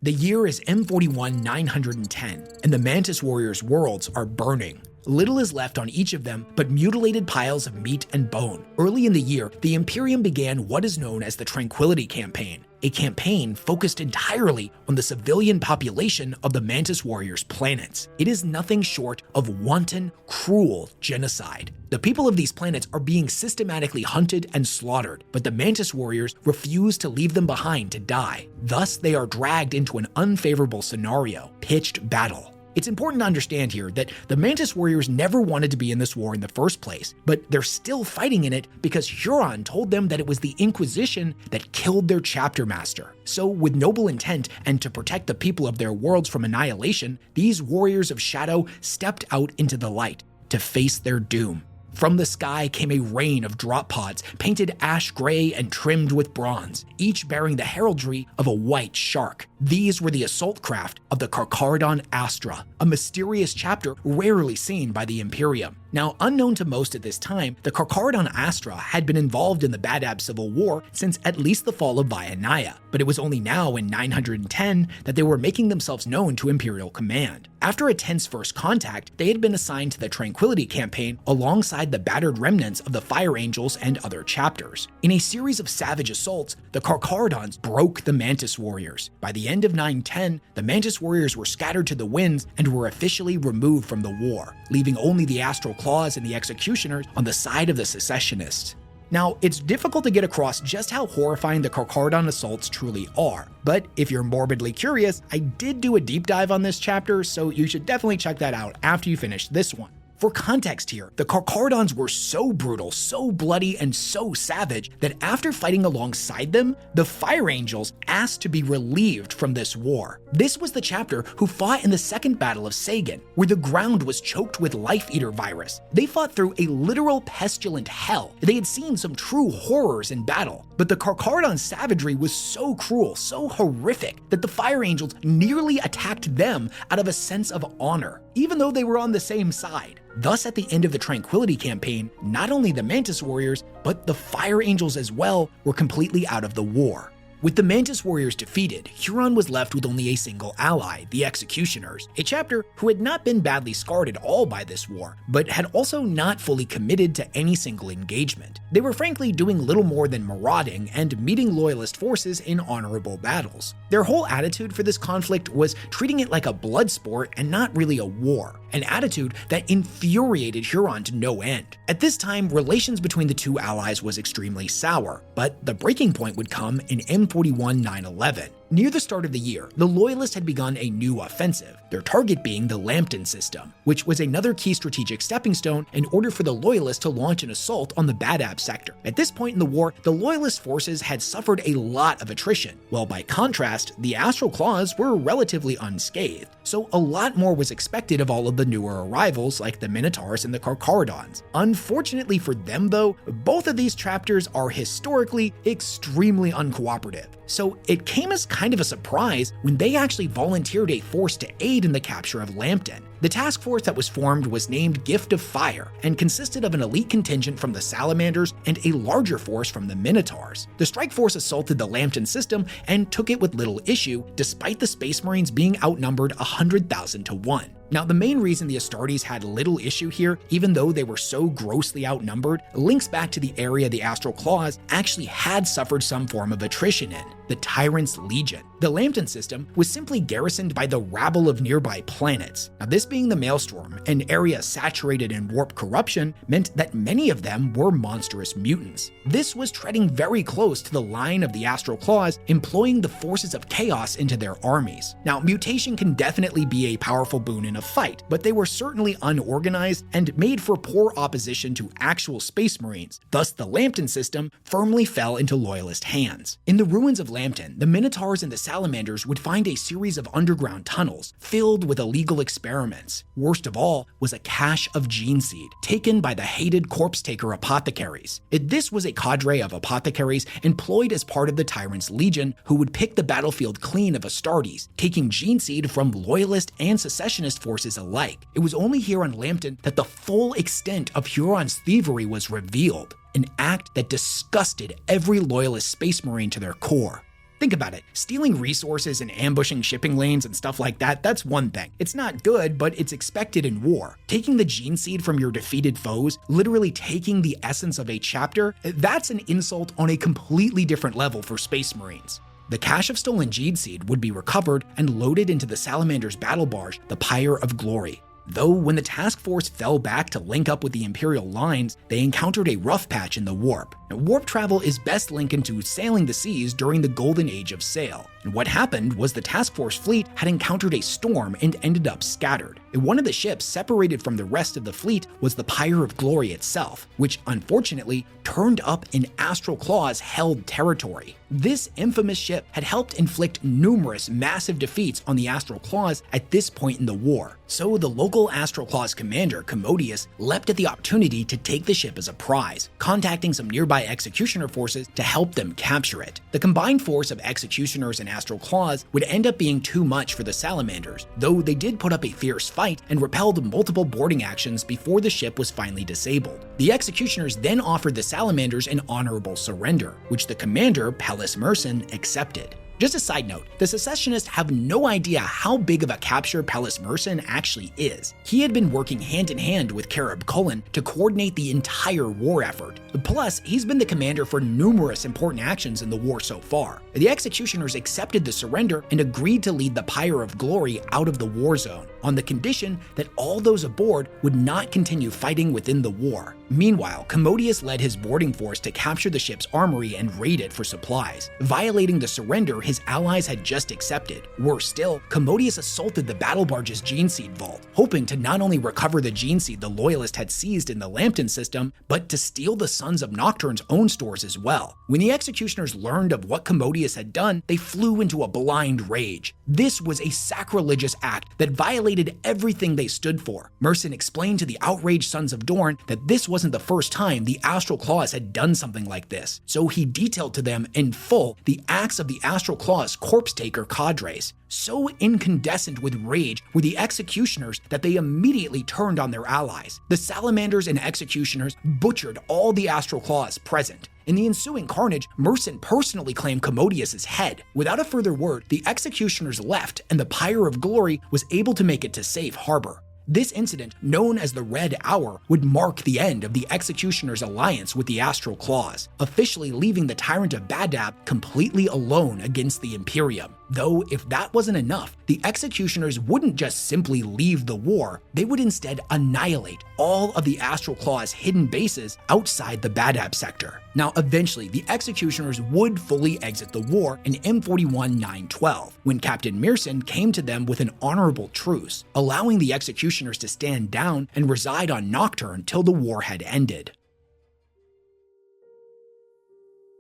Speaker 1: The year is M41 910, and the Mantis Warriors' worlds are burning. Little is left on each of them but mutilated piles of meat and bone. Early in the year, the Imperium began what is known as the Tranquility Campaign, a campaign focused entirely on the civilian population of the Mantis Warriors' planets. It is nothing short of wanton, cruel genocide. The people of these planets are being systematically hunted and slaughtered, but the Mantis Warriors refuse to leave them behind to die. Thus, they are dragged into an unfavorable scenario, pitched battle. It's important to understand here that the Mantis Warriors never wanted to be in this war in the first place, but they're still fighting in it because Huron told them that it was the Inquisition that killed their chapter master. So with noble intent and to protect the people of their worlds from annihilation, these warriors of shadow stepped out into the light to face their doom. From the sky came a rain of drop pods, painted ash gray and trimmed with bronze, each bearing the heraldry of a white shark. These were the assault craft of the Carcharodon Astra, a mysterious chapter rarely seen by the Imperium. Now, unknown to most at this time, the Carcharodon Astra had been involved in the Badab Civil War since at least the fall of Vianaya, but it was only now in 910 that they were making themselves known to Imperial command. After a tense first contact, they had been assigned to the Tranquility Campaign alongside the battered remnants of the Fire Angels and other chapters. In a series of savage assaults, the Carcharodons broke the Mantis Warriors. By the end of 910, the Mantis Warriors were scattered to the winds and were officially removed from the war, leaving only the Astral Claws and the Executioners on the side of the secessionists. Now, it's difficult to get across just how horrifying the Carcharodon assaults truly are, but if you're morbidly curious, I did do a deep dive on this chapter, so you should definitely check that out after you finish this one. For context here, the Carcharodons were so brutal, so bloody, and so savage that after fighting alongside them, the Fire Angels asked to be relieved from this war. This was the chapter who fought in the Second Battle of Sagan, where the ground was choked with Life-Eater virus. They fought through a literal pestilent hell. They had seen some true horrors in battle, but the Carcharodon savagery was so cruel, so horrific, that the Fire Angels nearly attacked them out of a sense of honor, even though they were on the same side. Thus, at the end of the Tranquility Campaign, not only the Mantis Warriors, but the Fire Angels as well were completely out of the war. With the Mantis Warriors defeated, Huron was left with only a single ally, the Executioners, a chapter who had not been badly scarred at all by this war, but had also not fully committed to any single engagement. They were frankly doing little more than marauding and meeting loyalist forces in honorable battles. Their whole attitude for this conflict was treating it like a blood sport and not really a war, an attitude that infuriated Huron to no end. At this time, relations between the two allies was extremely sour, but the breaking point would come in M41 911. Near the start of the year, the Loyalists had begun a new offensive, their target being the Lambton system, which was another key strategic stepping stone in order for the Loyalists to launch an assault on the Badab sector. At this point in the war, the Loyalist forces had suffered a lot of attrition, while by contrast, the Astral Claws were relatively unscathed, so a lot more was expected of all of the newer arrivals like the Minotaurs and the Carcharodons. Unfortunately for them though, both of these chapters are historically extremely uncooperative, so it came as kind of a surprise when they actually volunteered a force to aid in the capture of Lambton. The task force that was formed was named Gift of Fire and consisted of an elite contingent from the Salamanders and a larger force from the Minotaurs. The strike force assaulted the Lambton system and took it with little issue, despite the Space Marines being outnumbered 100,000 to 1. Now, the main reason the Astartes had little issue here, even though they were so grossly outnumbered, links back to the area the Astral Claws actually had suffered some form of attrition in, the Tyrant's Legion. The Lambton system was simply garrisoned by the rabble of nearby planets. Now, this being the Maelstrom, an area saturated in warp corruption, meant that many of them were monstrous mutants. This was treading very close to the line of the Astral Claws, employing the forces of chaos into their armies. Now, mutation can definitely be a powerful boon in a fight, but they were certainly unorganized and made for poor opposition to actual Space Marines. Thus, the Lambton system firmly fell into Loyalist hands. In the ruins of Lambton, the Minotaurs and the Salamanders would find a series of underground tunnels filled with illegal experiments. Worst of all was a cache of gene seed taken by the hated corpse taker apothecaries. This was a cadre of apothecaries employed as part of the Tyrant's Legion who would pick the battlefield clean of Astartes, taking gene seed from Loyalist and Secessionist forces alike. It was only here on Lambton that the full extent of Huron's thievery was revealed, an act that disgusted every Loyalist Space Marine to their core. Think about it, stealing resources and ambushing shipping lanes and stuff like that, that's one thing. It's not good, but it's expected in war. Taking the gene seed from your defeated foes, literally taking the essence of a chapter, that's an insult on a completely different level for Space Marines. The cache of stolen gene seed would be recovered and loaded into the Salamander's battle barge, the Pyre of Glory. Though when the task force fell back to link up with the Imperial lines, they encountered a rough patch in the warp. Now, warp travel is best linked into sailing the seas during the golden age of sail. And what happened was the task force fleet had encountered a storm and ended up scattered. And one of the ships separated from the rest of the fleet was the Pyre of Glory itself, which unfortunately turned up in Astral Claws held territory. This infamous ship had helped inflict numerous massive defeats on the Astral Claws at this point in the war. So the local Astral Claws commander, Commodius, leapt at the opportunity to take the ship as a prize, contacting some nearby executioner forces to help them capture it. The combined force of executioners and Astral Claws would end up being too much for the Salamanders, though they did put up a fierce fight and repelled multiple boarding actions before the ship was finally disabled. The executioners then offered the Salamanders an honorable surrender, which the commander, Pellis Merson, accepted. Just a side note, the Secessionists have no idea how big of a capture Pellis Merson actually is. He had been working hand in hand with Carib Cullen to coordinate the entire war effort. Plus, he's been the commander for numerous important actions in the war so far. The executioners accepted the surrender and agreed to lead the Pyre of Glory out of the war zone, on the condition that all those aboard would not continue fighting within the war. Meanwhile, Commodius led his boarding force to capture the ship's armory and raid it for supplies, violating the surrender his allies had just accepted. Worse still, Commodius assaulted the battle barge's gene seed vault, hoping to not only recover the gene seed the Loyalist had seized in the Lambton system, but to steal the Sons of Nocturne's own stores as well. When the executioners learned of what Commodius had done, they flew into a blind rage. This was a sacrilegious act that violated everything they stood for. Merson explained to the outraged Sons of Dorn that this wasn't the first time the Astral Claws had done something like this, so he detailed to them in full the acts of the Astral Claws corpse taker cadres. So incandescent with rage were the executioners that they immediately turned on their allies. The Salamanders and executioners butchered all the Astral Claws present. In the ensuing carnage, Merson personally claimed Commodius' head. Without a further word, the executioners left and the Pyre of Glory was able to make it to safe harbor. This incident, known as the Red Hour, would mark the end of the Executioner's alliance with the Astral Claws, officially leaving the Tyrant of Badab completely alone against the Imperium. Though, if that wasn't enough, the Executioners wouldn't just simply leave the war, they would instead annihilate all of the Astral Claws' hidden bases outside the Badab sector. Now, eventually, the Executioners would fully exit the war in M41-912, when Captain Mearson came to them with an honorable truce, allowing the Executioners to stand down and reside on Nocturne till the war had ended.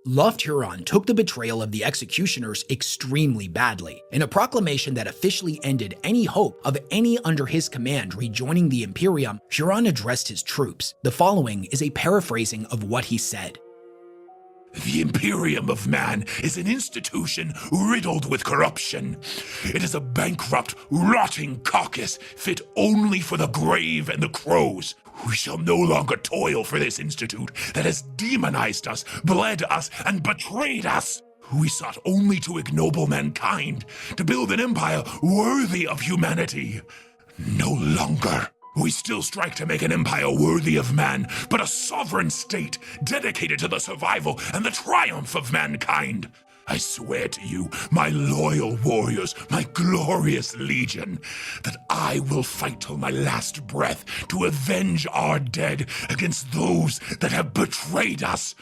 Speaker 1: Luft Huron took the betrayal of the Executioners extremely badly. In a proclamation that officially ended any hope of any under his command rejoining the Imperium, Huron addressed his troops. The following is a paraphrasing of what he said.
Speaker 4: The Imperium of Man is an institution riddled with corruption. It is a bankrupt, rotting carcass fit only for the grave and the crows. We shall no longer toil for this institute that has demonized us, bled us, and betrayed us. We sought only to ignoble mankind, to build an empire worthy of humanity. No longer. We still strike to make an empire worthy of man, but a sovereign state dedicated to the survival and the triumph of mankind. I swear to you, my loyal warriors, my glorious legion, that I will fight till my last breath to avenge our dead against those that have betrayed us,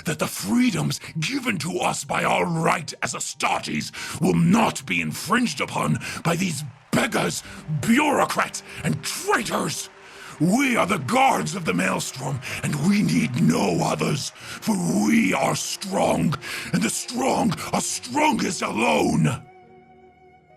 Speaker 4: that the freedoms given to us by our right as Astartes will not be infringed upon by these beggars, bureaucrats, and traitors. We are the guards of the Maelstrom, and we need no others, for we are strong, and the strong are strongest alone.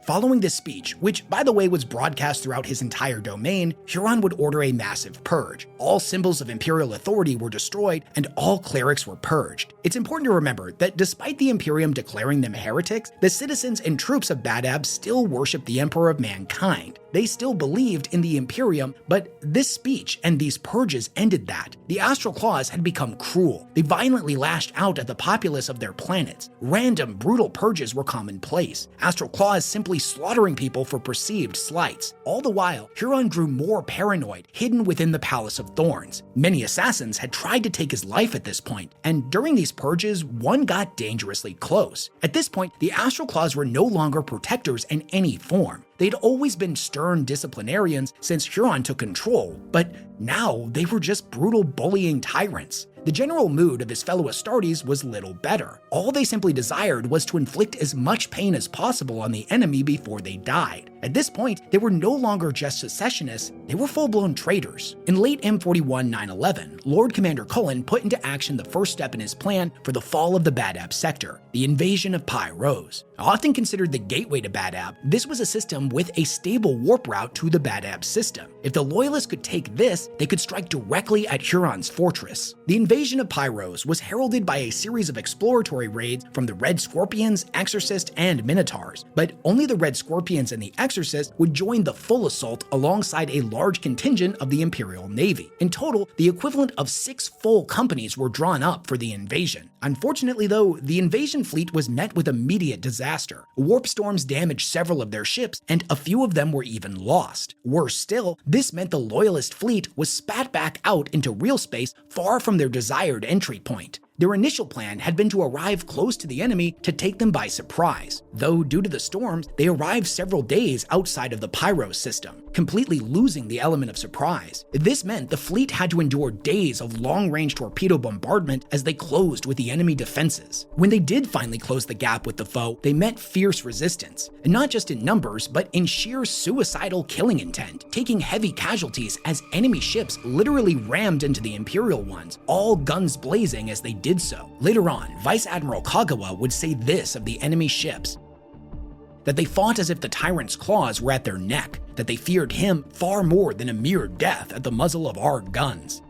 Speaker 1: Following this speech, which by the way was broadcast throughout his entire domain, Huron would order a massive purge. All symbols of imperial authority were destroyed, and all clerics were purged. It's important to remember that despite the Imperium declaring them heretics, the citizens and troops of Badab still worshipped the Emperor of Mankind. They still believed in the Imperium, but this speech and these purges ended that. The Astral Claws had become cruel. They violently lashed out at the populace of their planets. Random, brutal purges were commonplace. Astral Claws simply slaughtering people for perceived slights. All the while, Huron grew more paranoid, hidden within the Palace of Thorns. Many assassins had tried to take his life at this point, and during these purges, one got dangerously close. At this point, the Astral Claws were no longer protectors in any form. They'd always been stern disciplinarians since Huron took control, but now they were just brutal bullying tyrants. The general mood of his fellow Astartes was little better. All they simply desired was to inflict as much pain as possible on the enemy before they died. At this point, they were no longer just secessionists, they were full-blown traitors. In late M41-911, Lord Commander Cullen put into action the first step in his plan for the fall of the Badab sector, the invasion of Pi Rose. Often considered the gateway to Badab, this was a system with a stable warp route to the Badab system. If the Loyalists could take this, they could strike directly at Huron's fortress. The invasion of Pi Rose was heralded by a series of exploratory raids from the Red Scorpions, Exorcist, and Minotaurs, but only the Red Scorpions and the Exorcist would join the full assault alongside a large contingent of the Imperial Navy. In total, the equivalent of 6 full companies were drawn up for the invasion. Unfortunately though, the invasion fleet was met with immediate disaster. Warp storms damaged several of their ships, and a few of them were even lost. Worse still, this meant the Loyalist fleet was spat back out into real space far from their desired entry point. Their initial plan had been to arrive close to the enemy to take them by surprise, though due to the storms, they arrived several days outside of the Pyro system, completely losing the element of surprise. This meant the fleet had to endure days of long-range torpedo bombardment as they closed with the enemy defenses. When they did finally close the gap with the foe, they met fierce resistance, and not just in numbers, but in sheer suicidal killing intent, taking heavy casualties as enemy ships literally rammed into the Imperial ones, all guns blazing as they did so. Later on, Vice Admiral Kagawa would say this of the enemy ships: that they fought as if the Tyrant's claws were at their neck, that they feared him far more than a mere death at the muzzle of our guns.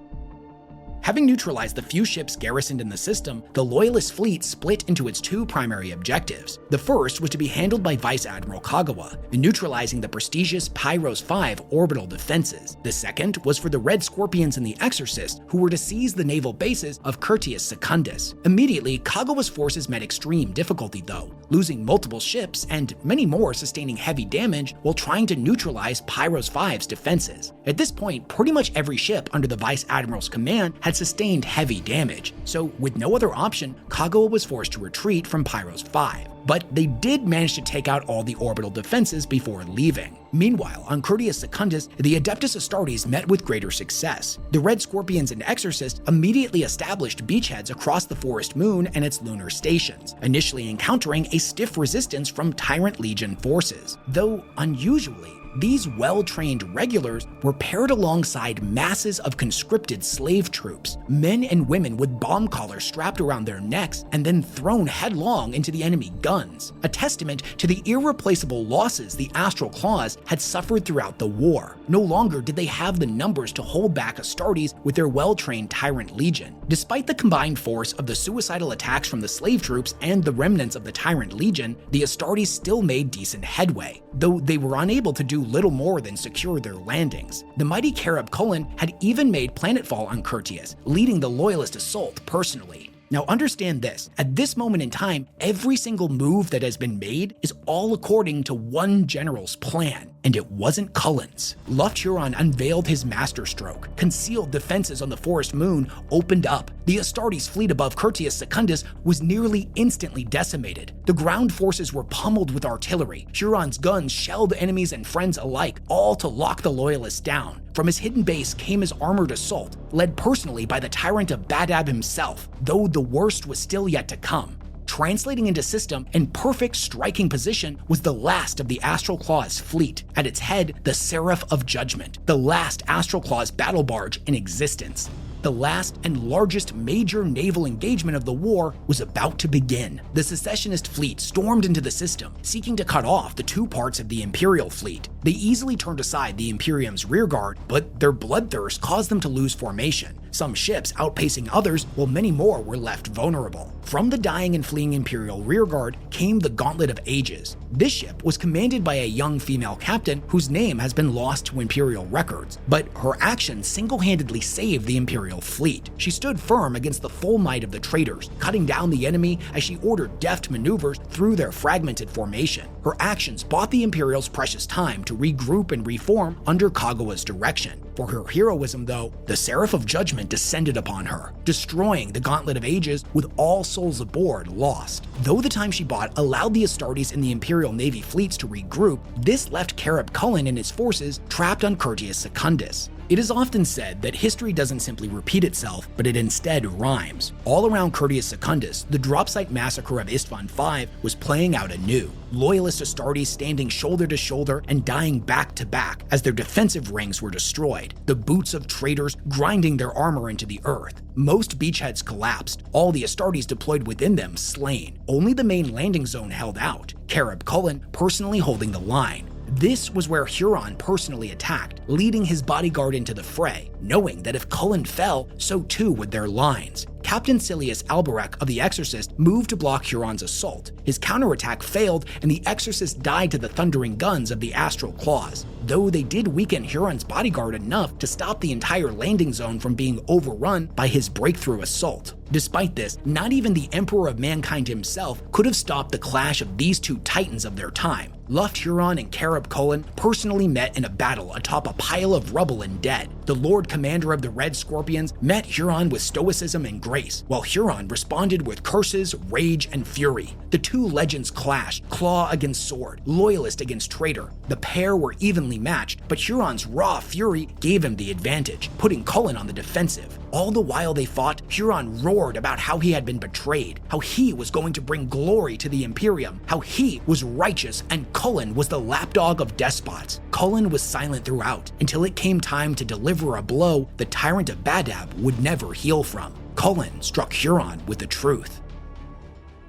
Speaker 1: Having neutralized the few ships garrisoned in the system, the Loyalist fleet split into its 2 primary objectives. The first was to be handled by Vice Admiral Kagawa, neutralizing the prestigious Pyros 5 orbital defenses. The second was for the Red Scorpions and the Exorcist, who were to seize the naval bases of Curtius Secundus. Immediately, Kagawa's forces met extreme difficulty though, losing multiple ships and many more sustaining heavy damage while trying to neutralize Pyros 5's defenses. At this point, pretty much every ship under the Vice Admiral's command had sustained heavy damage, so with no other option, Kagawa was forced to retreat from Pyros 5. But they did manage to take out all the orbital defenses before leaving. Meanwhile, on Curtius Secundus, the Adeptus Astartes met with greater success. The Red Scorpions and Exorcist immediately established beachheads across the Forest Moon and its lunar stations, initially encountering a stiff resistance from Tyrant Legion forces. Though, unusually, These well-trained regulars were paired alongside masses of conscripted slave troops, men and women with bomb collars strapped around their necks and then thrown headlong into the enemy guns, a testament to the irreplaceable losses the Astral Claws had suffered throughout the war. No longer did they have the numbers to hold back Astartes with their well-trained Tyrant Legion. Despite the combined force of the suicidal attacks from the slave troops and the remnants of the Tyrant Legion, the Astartes still made decent headway, though they were unable to do little more than secure their landings. The mighty Carib Cullen had even made planetfall on Curtius, leading the Loyalist assault personally. Now understand this, at this moment in time, every single move that has been made is all according to one general's plan, and it wasn't Cullen's. Luft Huron unveiled his masterstroke. Concealed defenses on the Forest Moon opened up. The Astartes fleet above Curtius Secundus was nearly instantly decimated. The ground forces were pummeled with artillery. Huron's guns shelled enemies and friends alike, all to lock the Loyalists down. From his hidden base came his armored assault, led personally by the Tyrant of Badab himself, though the worst was still yet to come. Translating into system in perfect striking position was the last of the Astral Claws fleet. At its head, the Seraph of Judgment, the last Astral Claws battle barge in existence. The last and largest major naval engagement of the war was about to begin. The secessionist fleet stormed into the system, seeking to cut off the two parts of the Imperial fleet. They easily turned aside the Imperium's rearguard, but their bloodthirst caused them to lose formation, some ships outpacing others while many more were left vulnerable. From the dying and fleeing Imperial rearguard came the Gauntlet of Ages. This ship was commanded by a young female captain whose name has been lost to Imperial records, but her actions single-handedly saved the Imperial fleet. She stood firm against the full might of the traitors, cutting down the enemy as she ordered deft maneuvers through their fragmented formation. Her actions bought the Imperials precious time to regroup and reform under Kagawa's direction. For her heroism, though, the Seraph of Judgment descended upon her, destroying the Gauntlet of Ages with all souls aboard lost. Though the time she bought allowed the Astartes and the Imperial Navy fleets to regroup, this left Carib Cullen and his forces trapped on Curtius Secundus. It is often said that history doesn't simply repeat itself, but it instead rhymes. All around Curtius Secundus, the dropsite massacre of Istvan V was playing out anew. Loyalist Astartes standing shoulder to shoulder and dying back to back as their defensive rings were destroyed, the boots of traitors grinding their armor into the earth. Most beachheads collapsed, all the Astartes deployed within them slain. Only the main landing zone held out, Carib Cullen personally holding the line. This was where Huron personally attacked, leading his bodyguard into the fray, knowing that if Cullen fell, so too would their lines. Captain Silius Alberek of the Exorcist moved to block Huron's assault. His counterattack failed, and the Exorcist died to the thundering guns of the Astral Claws, though they did weaken Huron's bodyguard enough to stop the entire landing zone from being overrun by his breakthrough assault. Despite this, not even the Emperor of Mankind himself could have stopped the clash of these two titans of their time. Luft Huron and Carib Cullen personally met in a battle atop a pile of rubble and dead. The Lord Commander of the Red Scorpions met Huron with stoicism and grace, while Huron responded with curses, rage, and fury. The two legends clashed, claw against sword, loyalist against traitor. The pair were evenly matched, but Huron's raw fury gave him the advantage, putting Cullen on the defensive. All the while they fought, Huron roared about how he had been betrayed, how he was going to bring glory to the Imperium, how he was righteous and Cullen was the lapdog of despots. Cullen was silent throughout, until it came time to deliver a blow the Tyrant of Badab would never heal from. Cullen struck Huron with the truth.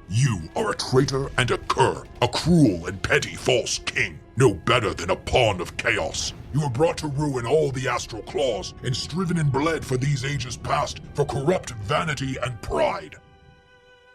Speaker 4: You are a traitor and a cur, a cruel and petty false king, no better than a pawn of chaos. You were brought to ruin all the Astral Claws and striven and bled for these ages past for corrupt vanity and pride.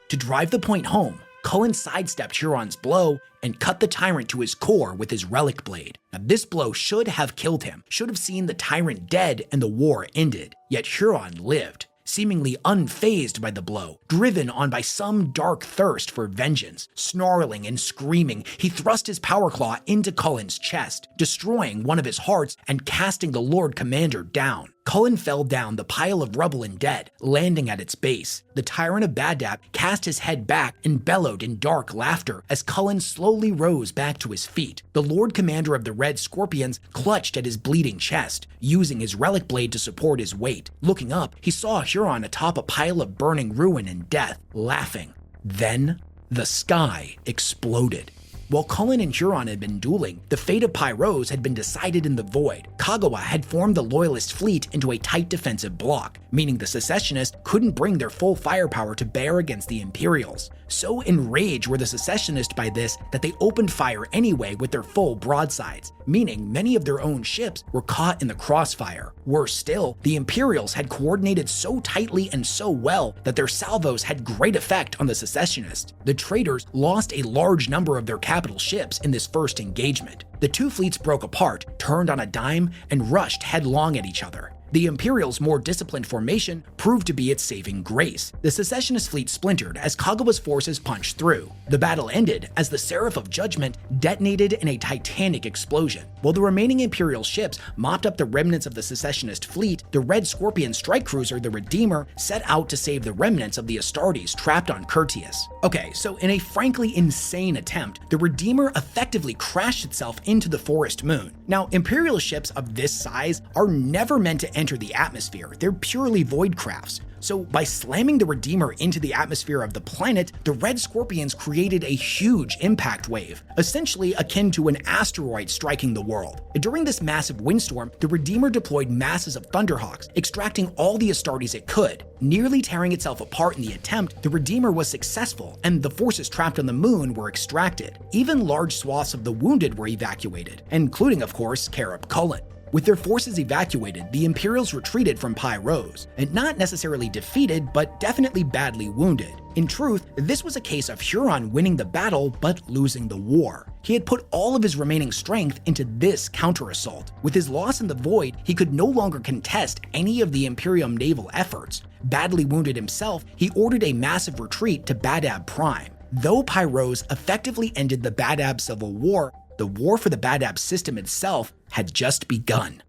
Speaker 1: To drive the point home, Cullen sidestepped Huron's blow and cut the Tyrant to his core with his relic blade. Now, this blow should have killed him, should have seen the Tyrant dead and the war ended. Yet Huron lived, seemingly unfazed by the blow, driven on by some dark thirst for vengeance. Snarling and screaming, he thrust his power claw into Cullen's chest, destroying one of his hearts and casting the Lord Commander down. Cullen fell down the pile of rubble and dead, landing at its base. The Tyrant of Badab cast his head back and bellowed in dark laughter as Cullen slowly rose back to his feet. The Lord Commander of the Red Scorpions clutched at his bleeding chest, using his relic blade to support his weight. Looking up, he saw Huron atop a pile of burning ruin and death, laughing. Then, the sky exploded. While Cullen and Huron had been dueling, the fate of Pyros had been decided in the void. Kagawa had formed the Loyalist fleet into a tight defensive block, meaning the secessionists couldn't bring their full firepower to bear against the Imperials. So enraged were the secessionists by this that they opened fire anyway with their full broadsides, meaning many of their own ships were caught in the crossfire. Worse still, the Imperials had coordinated so tightly and so well that their salvos had great effect on the secessionists. The traitors lost a large number of their capital ships in this first engagement. The two fleets broke apart, turned on a dime, and rushed headlong at each other. The Imperials' more disciplined formation proved to be its saving grace. The secessionist fleet splintered as Kagawa's forces punched through. The battle ended as the Seraph of Judgment detonated in a titanic explosion. While the remaining Imperial ships mopped up the remnants of the secessionist fleet, the Red Scorpion strike cruiser, the Redeemer, set out to save the remnants of the Astartes trapped on Curtius. Okay, so in a frankly insane attempt, the Redeemer effectively crashed itself into the forest moon. Now, Imperial ships of this size are never meant to enter the atmosphere. They're purely void crafts. So by slamming the Redeemer into the atmosphere of the planet, the Red Scorpions created a huge impact wave, essentially akin to an asteroid striking the world. During this massive windstorm, the Redeemer deployed masses of Thunderhawks, extracting all the Astartes it could. Nearly tearing itself apart in the attempt, the Redeemer was successful, and the forces trapped on the moon were extracted. Even large swaths of the wounded were evacuated, including, of course, Carib Cullen. With their forces evacuated, the Imperials retreated from Pyros, and not necessarily defeated, but definitely badly wounded. In truth, this was a case of Huron winning the battle but losing the war. He had put all of his remaining strength into this counter-assault. With his loss in the void, he could no longer contest any of the Imperium naval efforts. Badly wounded himself, he ordered a massive retreat to Badab Prime. Though Pyros effectively ended the Badab Civil War, the war for the Badab system itself had just begun.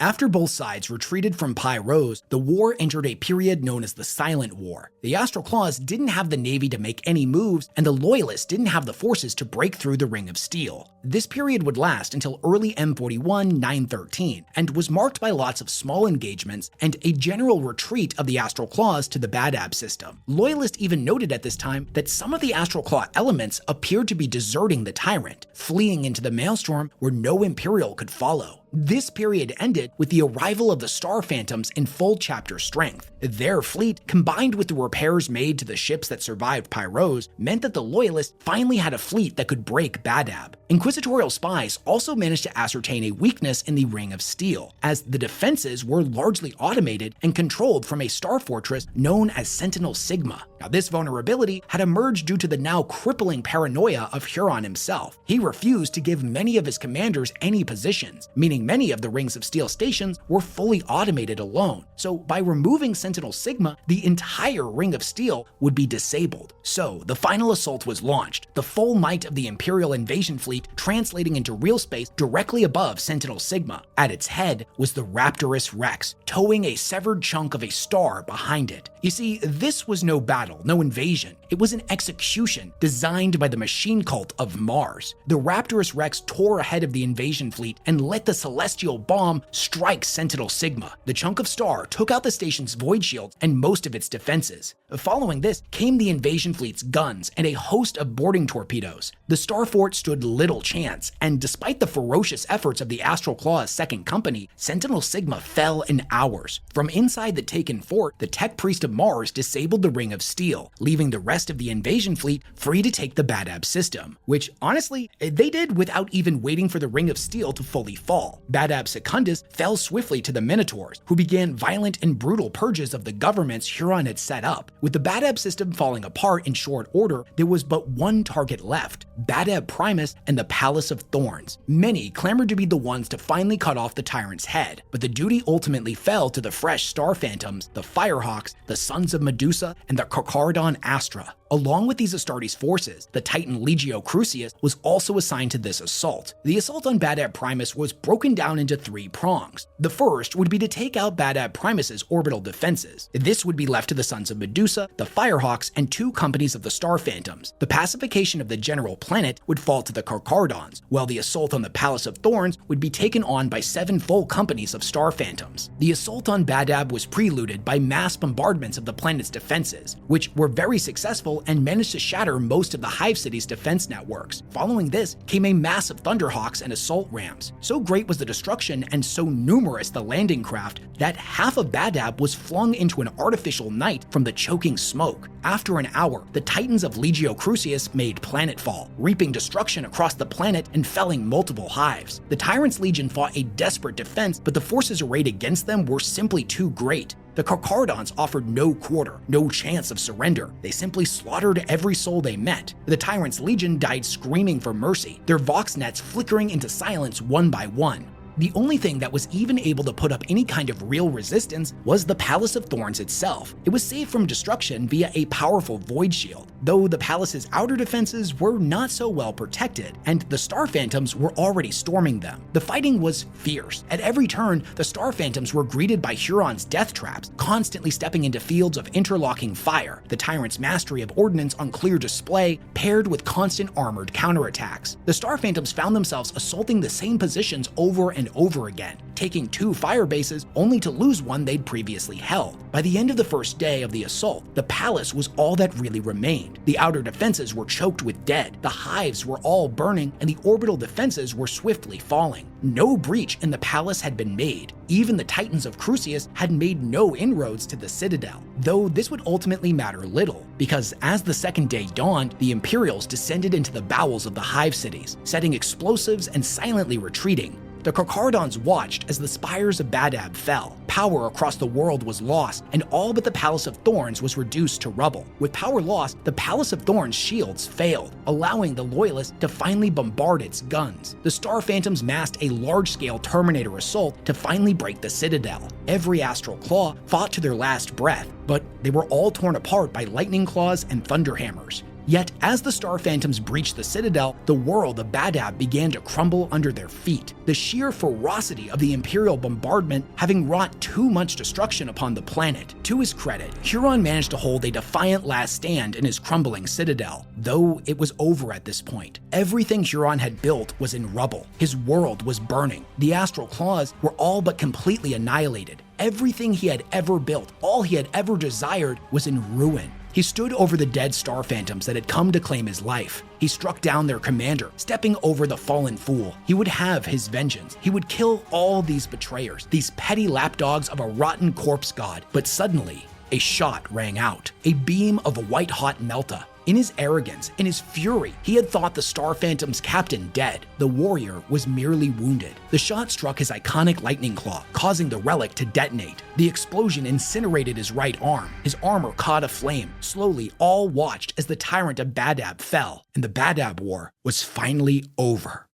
Speaker 1: After both sides retreated from Pyros, the war entered a period known as the Silent War. The Astral Claws didn't have the navy to make any moves, and the Loyalists didn't have the forces to break through the Ring of Steel. This period would last until early M41-913, and was marked by lots of small engagements and a general retreat of the Astral Claws to the Badab system. Loyalists even noted at this time that some of the Astral Claw elements appeared to be deserting the Tyrant, fleeing into the Maelstrom where no Imperial could follow. This period ended with the arrival of the Star Phantoms in full chapter strength. Their fleet, combined with the repairs made to the ships that survived Pyros, meant that the Loyalists finally had a fleet that could break Badab. Inquisitorial spies also managed to ascertain a weakness in the Ring of Steel, as the defenses were largely automated and controlled from a star fortress known as Sentinel Sigma. Now, this vulnerability had emerged due to the now crippling paranoia of Huron himself. He refused to give many of his commanders any positions, meaning many of the Rings of Steel stations were fully automated alone. So by removing Sentinel Sigma, the entire Ring of Steel would be disabled. So the final assault was launched, the full might of the Imperial invasion fleet translating into real space directly above Sentinel Sigma. At its head was the Raptorus Rex, towing a severed chunk of a star behind it. You see, this was no battle, no invasion. It was an execution designed by the machine cult of Mars. The Raptorus Rex tore ahead of the invasion fleet and let the celestial bomb strike Sentinel Sigma. The chunk of star took out the station's void shields and most of its defenses. Following this came the invasion fleet's guns and a host of boarding torpedoes. The star fort stood little chance, and despite the ferocious efforts of the Astral Claws' second company, Sentinel Sigma fell in hours. From inside the taken fort, the Tech Priest of Mars disabled the Ring of Steel, leaving the rest of the invasion fleet free to take the Badab system, which honestly, they did without even waiting for the Ring of Steel to fully fall. Badab Secundus fell swiftly to the Minotaurs, who began violent and brutal purges of the governments Huron had set up. With the Badab system falling apart in short order, there was but one target left: Badab Primus and the Palace of Thorns. Many clamored to be the ones to finally cut off the Tyrant's head, but the duty ultimately fell to the fresh Star Phantoms, the Firehawks, the Sons of Medusa, and the Carchardon Astra. Along with these Astartes forces, the Titan Legio Crucius was also assigned to this assault. The assault on Badab Primus was broken down into three prongs. The first would be to take out Badab Primus's orbital defenses. This would be left to the Sons of Medusa, the Firehawks, and two companies of the Star Phantoms. The pacification of the general planet would fall to the Carchardons, while the assault on the Palace of Thorns would be taken on by 7 full companies of Star Phantoms. The assault on Badab was preluded by mass bombardments of the planet's defenses, which were very successful battle and managed to shatter most of the Hive City's defense networks. Following this came a mass of Thunderhawks and assault rams. So great was the destruction and so numerous the landing craft that half of Badab was flung into an artificial night from the choking smoke. After an hour, the Titans of Legio Crucius made planetfall, reaping destruction across the planet and felling multiple hives. The Tyrant's Legion fought a desperate defense, but the forces arrayed against them were simply too great. The Carchardons offered no quarter, no chance of surrender. They simply slaughtered every soul they met. The Tyrant's Legion died screaming for mercy, their vox nets flickering into silence one by one. The only thing that was even able to put up any kind of real resistance was the Palace of Thorns itself. It was saved from destruction via a powerful void shield, though the palace's outer defenses were not so well protected, and the Star Phantoms were already storming them. The fighting was fierce. At every turn, the Star Phantoms were greeted by Huron's death traps, constantly stepping into fields of interlocking fire, the Tyrant's mastery of ordnance on clear display, paired with constant armored counterattacks. The Star Phantoms found themselves assaulting the same positions over and over again, taking 2 fire bases only to lose one they'd previously held. By the end of the first day of the assault, the palace was all that really remained. The outer defenses were choked with dead, the hives were all burning, and the orbital defenses were swiftly falling. No breach in the palace had been made. Even the Titans of Crucius had made no inroads to the citadel, though this would ultimately matter little, because as the second day dawned, the Imperials descended into the bowels of the hive cities, setting explosives and silently retreating. The Carchardons watched as the spires of Badab fell. Power across the world was lost, and all but the Palace of Thorns was reduced to rubble. With power lost, the Palace of Thorns' shields failed, allowing the Loyalists to finally bombard its guns. The Star Phantoms massed a large-scale Terminator assault to finally break the citadel. Every Astral Claw fought to their last breath, but they were all torn apart by Lightning Claws and Thunderhammers. Yet, as the Star Phantoms breached the citadel, the world of Badab began to crumble under their feet. The sheer ferocity of the Imperial bombardment having wrought too much destruction upon the planet. To his credit, Huron managed to hold a defiant last stand in his crumbling citadel, though it was over at this point. Everything Huron had built was in rubble. His world was burning. The Astral Claws were all but completely annihilated. Everything he had ever built, all he had ever desired, was in ruin. He stood over the dead Star Phantoms that had come to claim his life. He struck down their commander, stepping over the fallen fool. He would have his vengeance. He would kill all these betrayers, these petty lapdogs of a rotten corpse god. But suddenly, a shot rang out, a beam of white-hot melta. In his arrogance, in his fury, he had thought the Star Phantom's captain dead. The warrior was merely wounded. The shot struck his iconic lightning claw, causing the relic to detonate. The explosion incinerated his right arm. His armor caught aflame. Slowly, all watched as the Tyrant of Badab fell, and the Badab War was finally over.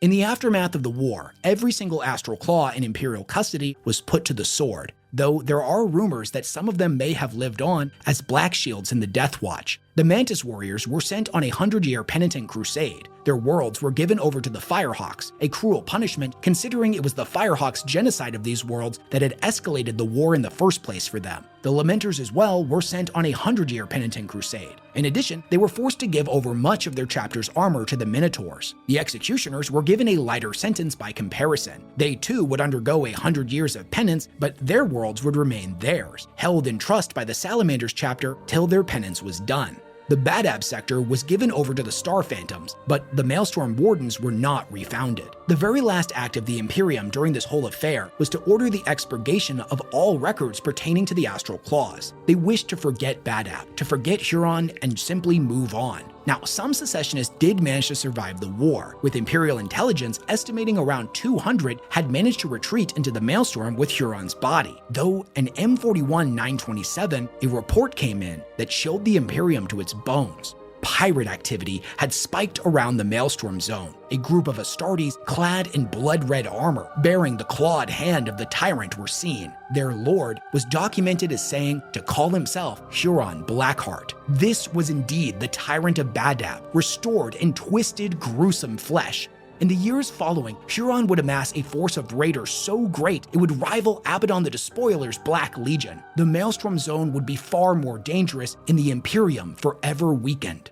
Speaker 1: In the aftermath of the war, every single Astral Claw in Imperial custody was put to the sword, though there are rumors that some of them may have lived on as Black Shields in the Death Watch. The Mantis Warriors were sent on a 100-year penitent crusade. Their worlds were given over to the Firehawks, a cruel punishment considering it was the Firehawks' genocide of these worlds that had escalated the war in the first place for them. The Lamenters as well were sent on a 100-year penitent crusade. In addition, they were forced to give over much of their chapter's armor to the Minotaurs. The Executioners were given a lighter sentence by comparison. They too would undergo 100 years of penance, but their worlds would remain theirs, held in trust by the Salamanders chapter till their penance was done. The Badab sector was given over to the Star Phantoms, but the Maelstrom Wardens were not refounded. The very last act of the Imperium during this whole affair was to order the expurgation of all records pertaining to the Astral Claws. They wished to forget Badab, to forget Huron, and simply move on. Now, some secessionists did manage to survive the war, with Imperial intelligence estimating around 200 had managed to retreat into the Maelstrom with Huron's body, though an M41-927, a report came in that chilled the Imperium to its bones. Pirate activity had spiked around the Maelstrom zone. A group of Astartes clad in blood-red armor, bearing the clawed hand of the Tyrant were seen. Their lord was documented as saying to call himself Huron Blackheart. This was indeed the Tyrant of Badab, restored in twisted, gruesome flesh. In the years following, Huron would amass a force of raiders so great it would rival Abaddon the Despoiler's Black Legion. The Maelstrom Zone would be far more dangerous, and the Imperium forever weakened.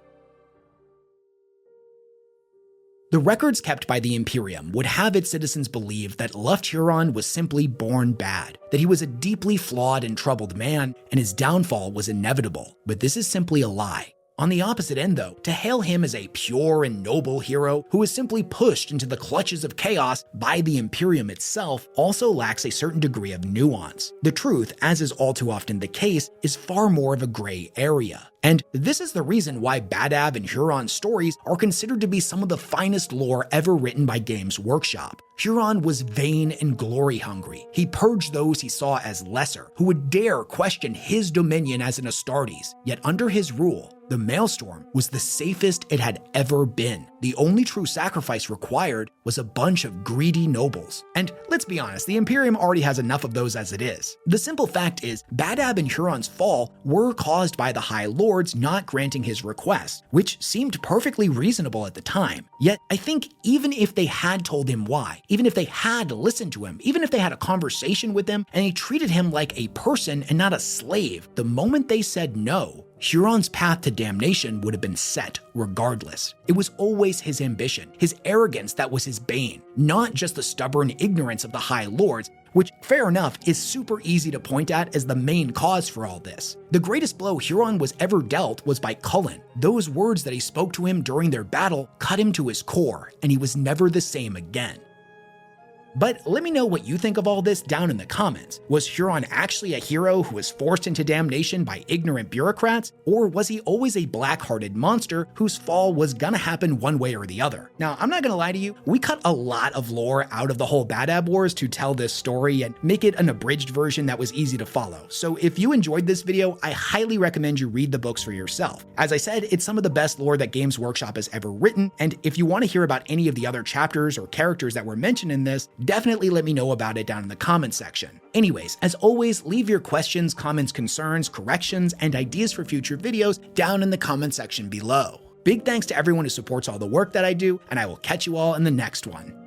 Speaker 1: The records kept by the Imperium would have its citizens believe that Luft Huron was simply born bad, that he was a deeply flawed and troubled man, and his downfall was inevitable. But this is simply a lie. On the opposite end, though, to hail him as a pure and noble hero who was simply pushed into the clutches of chaos by the Imperium itself also lacks a certain degree of nuance. The truth, as is all too often the case, is far more of a gray area. And this is the reason why Badab and Huron's stories are considered to be some of the finest lore ever written by Games Workshop. Huron was vain and glory-hungry. He purged those he saw as lesser, who would dare question his dominion as an Astartes. Yet under his rule, the Maelstrom was the safest it had ever been. The only true sacrifice required was a bunch of greedy nobles. And let's be honest, the Imperium already has enough of those as it is. The simple fact is, Badab and Huron's fall were caused by the High Lords not granting his request, which seemed perfectly reasonable at the time. Yet, I think even if they had told him why, even if they had listened to him, even if they had a conversation with him and they treated him like a person and not a slave, the moment they said no, Huron's path to damnation would have been set regardless. It was always his ambition, his arrogance that was his bane, not just the stubborn ignorance of the High Lords, which, fair enough, is super easy to point at as the main cause for all this. The greatest blow Huron was ever dealt was by Cullen. Those words that he spoke to him during their battle cut him to his core, and he was never the same again. But let me know what you think of all this down in the comments. Was Huron actually a hero who was forced into damnation by ignorant bureaucrats? Or was he always a black-hearted monster whose fall was gonna happen one way or the other? Now, I'm not gonna lie to you, we cut a lot of lore out of the whole Badab Wars to tell this story and make it an abridged version that was easy to follow. So if you enjoyed this video, I highly recommend you read the books for yourself. As I said, it's some of the best lore that Games Workshop has ever written, and if you want to hear about any of the other chapters or characters that were mentioned in this, definitely let me know about it down in the comments section. Anyways, as always, leave your questions, comments, concerns, corrections, and ideas for future videos down in the comment section below. Big thanks to everyone who supports all the work that I do, and I will catch you all in the next one.